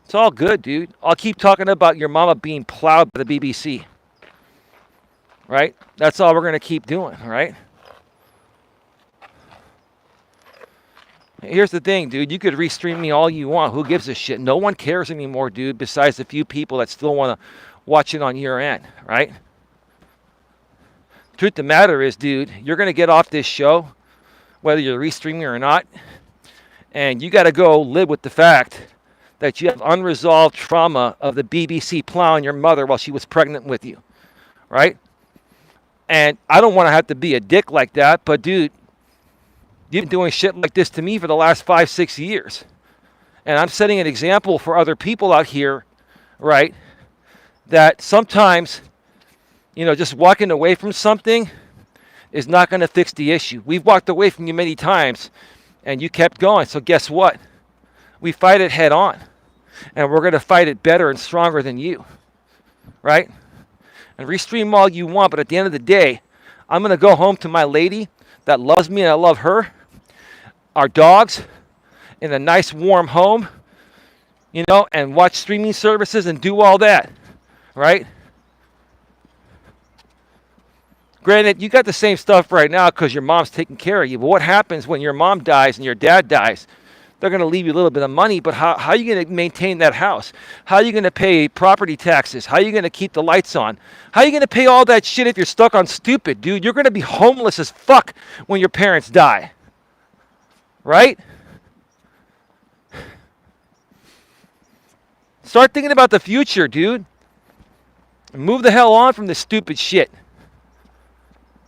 It's all good, dude. I'll keep talking about your mama being plowed by the BBC. Right? That's all we're going to keep doing, right? Here's the thing, dude. You could restream me all you want. Who gives a shit? No one cares anymore, dude, besides the few people that still want to watch it on your end, right? Truth of the matter is, dude, you're going to get off this show, whether you're restreaming or not, and you got to go live with the fact that you have unresolved trauma of the BBC plowing your mother while she was pregnant with you, right? And I don't want to have to be a dick like that, but dude, you've been doing shit like this to me for the last 5-6 years. And I'm setting an example for other people out here, right, that sometimes, just walking away from something is not going to fix the issue. We've walked away from you many times, and you kept going. So guess what? We fight it head on, and we're going to fight it better and stronger than you, right? And restream all you want, but at the end of the day, I'm going to go home to my lady that loves me and I love her, our dogs, in a nice warm home, and watch streaming services and do all that, right? Granted, you got the same stuff right now because your mom's taking care of you. But what happens when your mom dies and your dad dies? They're going to leave you a little bit of money, but how are you going to maintain that house? How are you going to pay property taxes? How are you going to keep the lights on? How are you going to pay all that shit if you're stuck on stupid, dude? You're going to be homeless as fuck when your parents die. Right? Start thinking about the future, dude. Move the hell on from this stupid shit.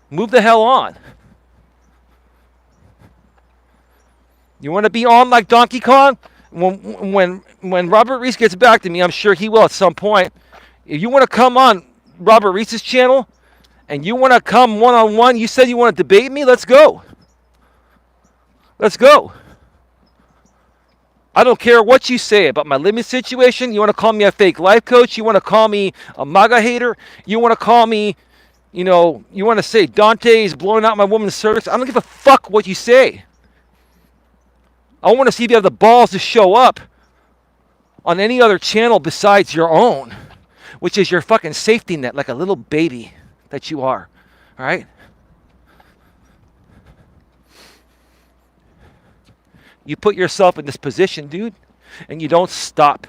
Move the hell on. You want to be on like Donkey Kong? When Robert Reese gets back to me, I'm sure he will at some point. If you want to come on Robert Reese's channel and you want to come one-on-one, you said you want to debate me, let's go. Let's go. I don't care what you say about my living situation. You want to call me a fake life coach? You want to call me a MAGA hater? You want to call me, you want to say Dante is blowing out my woman's cervix? I don't give a fuck what you say. I want to see if you have the balls to show up on any other channel besides your own, which is your fucking safety net, like a little baby that you are. All right? You put yourself in this position, dude, and you don't stop.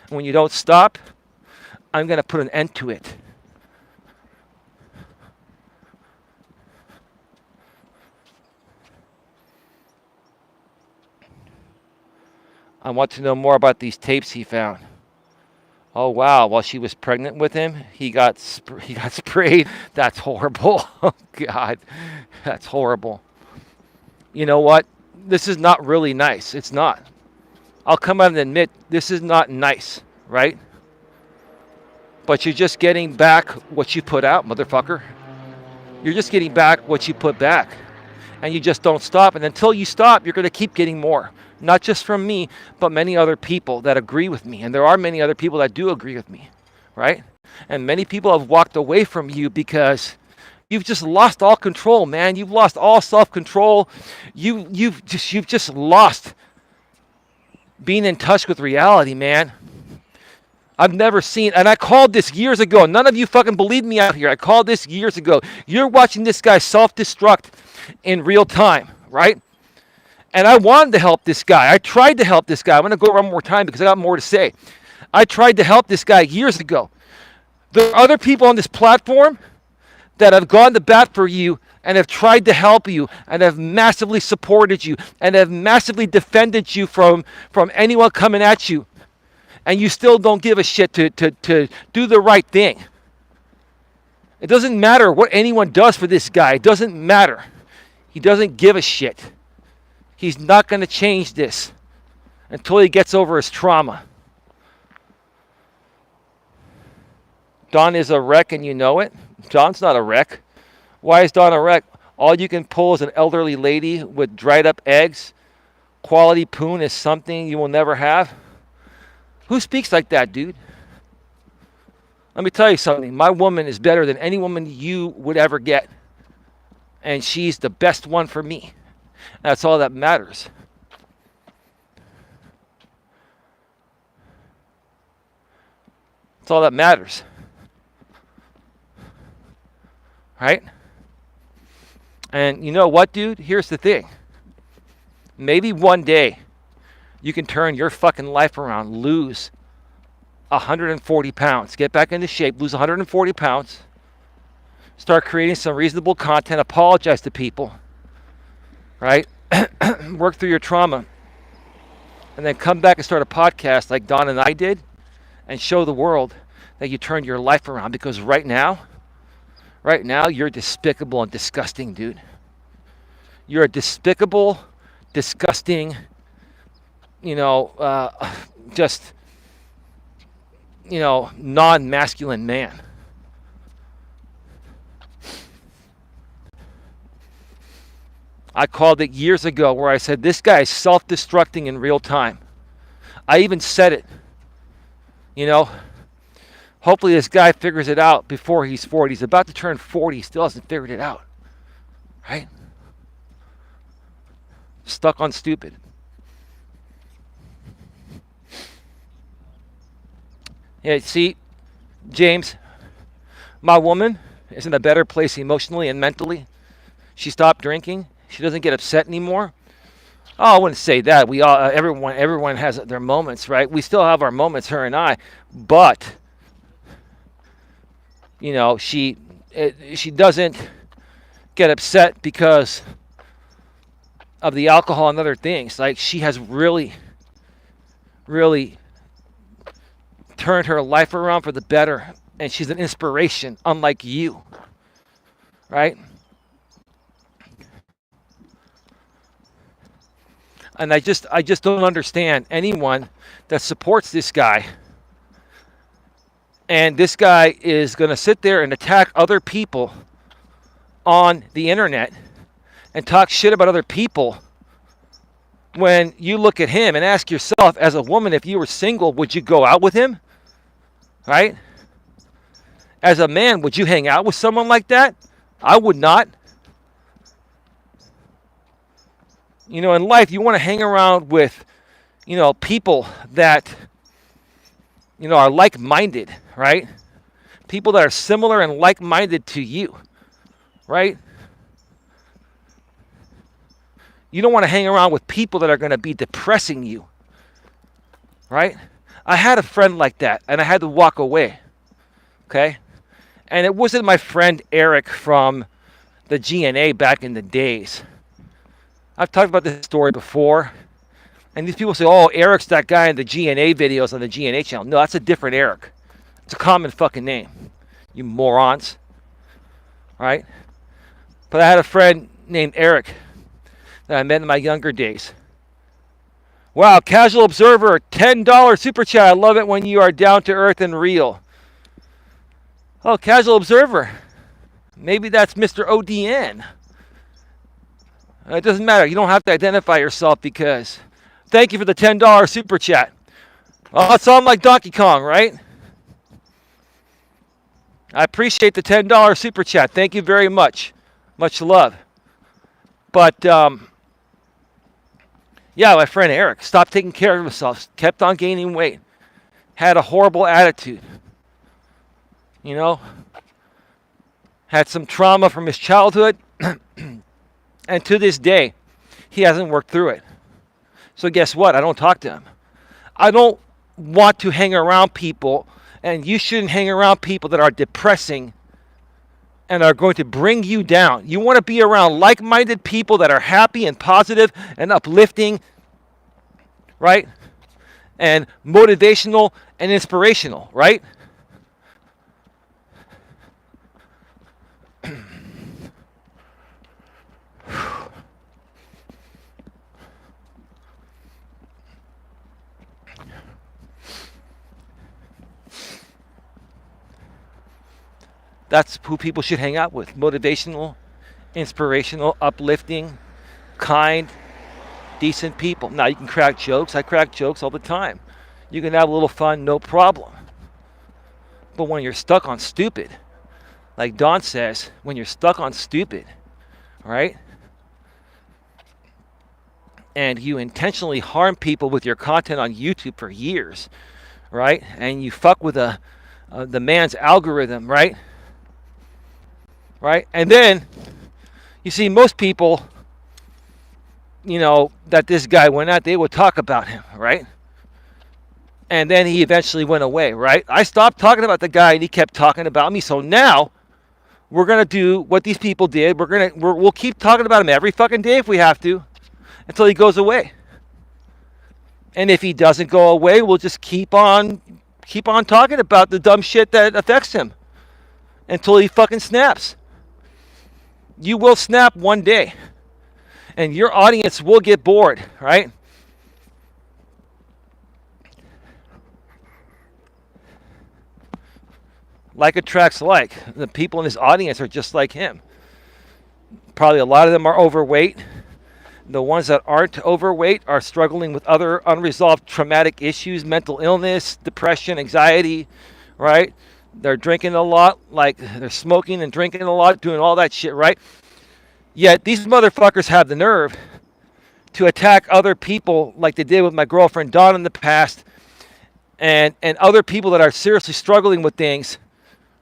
And when you don't stop, I'm going to put an end to it. I want to know more about these tapes he found. Oh, wow. While she was pregnant with him, he got sprayed. That's horrible. Oh, God. That's horrible. You know what? This is not really nice. It's not. I'll come out and admit this is not nice, right? But you're just getting back what you put out, motherfucker. You're just getting back what you put back. And you just don't stop. And until you stop, you're going to keep getting more. Not just from me, but many other people that agree with me. And there are many other people that do agree with me, right? And many people have walked away from you because you've just lost all control, man. You've lost all self-control. You've just lost being in touch with reality, man. I've never seen, and I called this years ago. None of you fucking believe me out here. I called this years ago. You're watching this guy self-destruct in real time, right? And I wanted to help this guy. I tried to help this guy. I'm going to go one more time because I got more to say. I tried to help this guy years ago. There are other people on this platform that have gone to bat for you and have tried to help you and have massively supported you and have massively defended you from anyone coming at you. And you still don't give a shit to do the right thing. It doesn't matter what anyone does for this guy. It doesn't matter. He doesn't give a shit. He's not going to change this until he gets over his trauma. Don is a wreck and you know it. Don's not a wreck. Why is Don a wreck? All you can pull is an elderly lady with dried up eggs. Quality poon is something you will never have. Who speaks like that, dude? Let me tell you something. My woman is better than any woman you would ever get. And she's the best one for me. That's all that matters. That's all that matters. Right? And you know what, dude? Here's the thing. Maybe one day you can turn your fucking life around, lose 140 pounds, get back into shape, lose 140 pounds, start creating some reasonable content, apologize to people, right? Work through your trauma, and then come back and start a podcast like Don and I did and show the world that you turned your life around. Because right now, you're despicable and disgusting, dude. You're a despicable, disgusting, non-masculine man. I called it years ago where I said, this guy is self-destructing in real time. I even said it. Hopefully this guy figures it out before he's 40. He's about to turn 40. He still hasn't figured it out. Right? Stuck on stupid. Yeah, see, James, my woman is in a better place emotionally and mentally. She stopped drinking. She doesn't get upset anymore. Oh, I wouldn't say that. We all, everyone has their moments, right? We still have our moments, her and I. But, she doesn't get upset because of the alcohol and other things. Like, she has really, really turned her life around for the better, and she's an inspiration, unlike you, right? And I just don't understand anyone that supports this guy. And this guy is going to sit there and attack other people on the internet and talk shit about other people. When you look at him and ask yourself, as a woman, if you were single, would you go out with him? Right? As a man, would you hang out with someone like that? I would not. You know, in life, you want to hang around with, you know, people that, you know, are like-minded, right? People that are similar and like-minded to you, right? You don't want to hang around with people that are going to be depressing you, right? I had a friend like that, and I had to walk away, okay? And it wasn't my friend Eric from the GNA back in the days. I've talked about this story before, and these people say, oh, Eric's that guy in the GNA videos on the GNA channel. No, that's a different Eric. It's a common fucking name, you morons, right? But I had a friend named Eric that I met in my younger days. Wow, Casual Observer, $10 super chat. I love it when you are down to earth and real. Oh, Casual Observer. Maybe that's Mr. ODN. It doesn't matter. You don't have to identify yourself because... Thank you for the $10 super chat. Oh, it sounds like Donkey Kong, right? I appreciate the $10 super chat. Thank you very much. Much love. But, yeah, my friend Eric stopped taking care of himself, kept on gaining weight, had a horrible attitude, you know, had some trauma from his childhood, and to this day, he hasn't worked through it. So guess what? I don't talk to him. I don't want to hang around people, and you shouldn't hang around people that are depressing and are going to bring you down. You want to be around like-minded people that are happy and positive and uplifting, right? And motivational and inspirational, right? That's who people should hang out with. Motivational, inspirational, uplifting, kind, decent people. Now, you can crack jokes. I crack jokes all the time. You can have a little fun, no problem. But when you're stuck on stupid, like Don says, when you're stuck on stupid, right? And you intentionally harm people with your content on YouTube for years, right? And you fuck with the man's algorithm, right? Right? And then, you see, most people, you know, that this guy went out, they would talk about him, right? And then he eventually went away, right? I stopped talking about the guy, and he kept talking about me. So now, we're going to do what these people did. We'll keep talking about him every fucking day if we have to, until he goes away. And if he doesn't go away, we'll just keep on talking about the dumb shit that affects him until he fucking snaps. You will snap one day, and your audience will get bored, right? Like attracts like. The people in his audience are just like him. Probably a lot of them are overweight. The ones that aren't overweight are struggling with other unresolved traumatic issues, mental illness, depression, anxiety, right? They're drinking a lot, like they're smoking and drinking a lot, doing all that shit, right? Yet these motherfuckers have the nerve to attack other people like they did with my girlfriend Dawn in the past, and other people that are seriously struggling with things,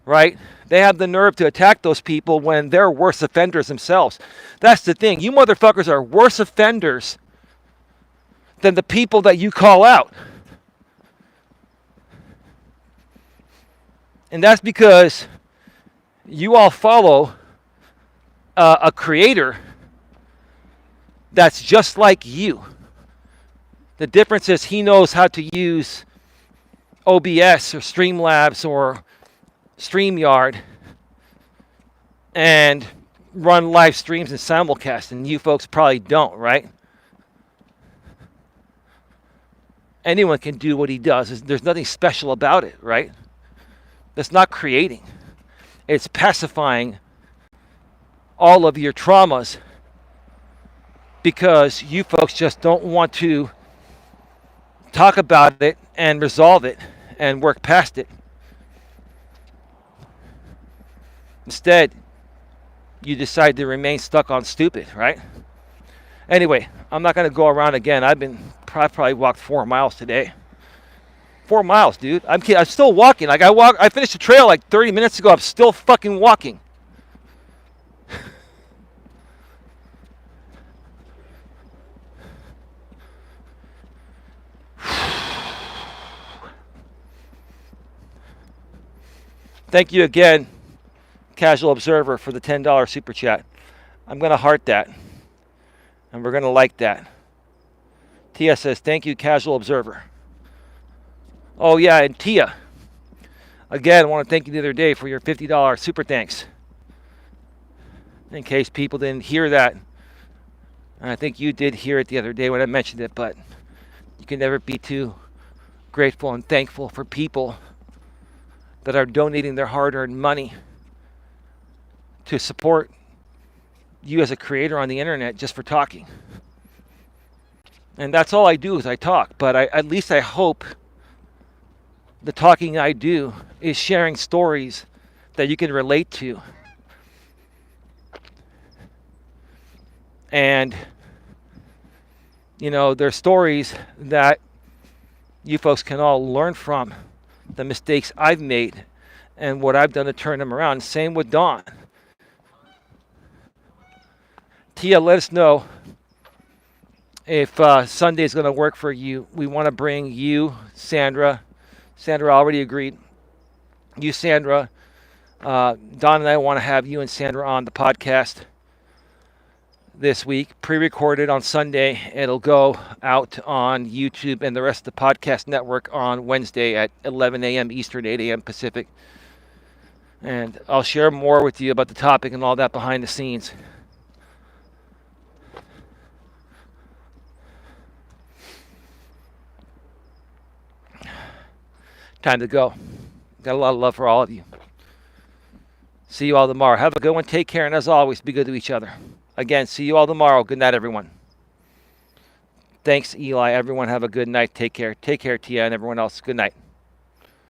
right? They have the nerve to attack those people when they're worse offenders themselves. That's the thing. You motherfuckers are worse offenders than the people that you call out. And that's because you all follow a creator that's just like you. The difference is he knows how to use OBS or Streamlabs or StreamYard and run live streams and simulcast, and you folks probably don't, right? Anyone can do what he does. There's nothing special about it, right? That's not creating. It's pacifying all of your traumas because you folks just don't want to talk about it and resolve it and work past it. Instead, you decide to remain stuck on stupid, right? Anyway, I'm not going to go around again. I probably walked 4 miles today. 4 miles, dude. I'm still walking. Like I finished the trail like 30 minutes ago. I'm still fucking walking. Thank you again, Casual Observer, for the $10 super chat. I'm going to heart that. And we're going to like that. Tia says, thank you, Casual Observer. Oh, yeah, and Tia. Again, I want to thank you the other day for your $50 super thanks. In case people didn't hear that. And I think you did hear it the other day when I mentioned it, but you can never be too grateful and thankful for people that are donating their hard-earned money to support you as a creator on the internet just for talking. And that's all I do is I talk, but at least I hope the talking I do is sharing stories that you can relate to. And, you know, they're stories that you folks can all learn from, the mistakes I've made and what I've done to turn them around. Same with Dawn. Tia, let us know if Sunday is going to work for you. We want to bring you, Sandra. Sandra already agreed. You, Sandra. Don and I want to have you and Sandra on the podcast this week, pre-recorded on Sunday. It'll go out on YouTube and the rest of the podcast network on Wednesday at 11 a.m. Eastern, 8 a.m. Pacific. And I'll share more with you about the topic and all that behind the scenes. Time to go. Got a lot of love for all of you. See you all tomorrow. Have a good one. Take care. And as always, be good to each other. Again, see you all tomorrow. Good night, everyone. Thanks, Eli. Everyone have a good night. Take care. Take care, Tia, and everyone else. Good night.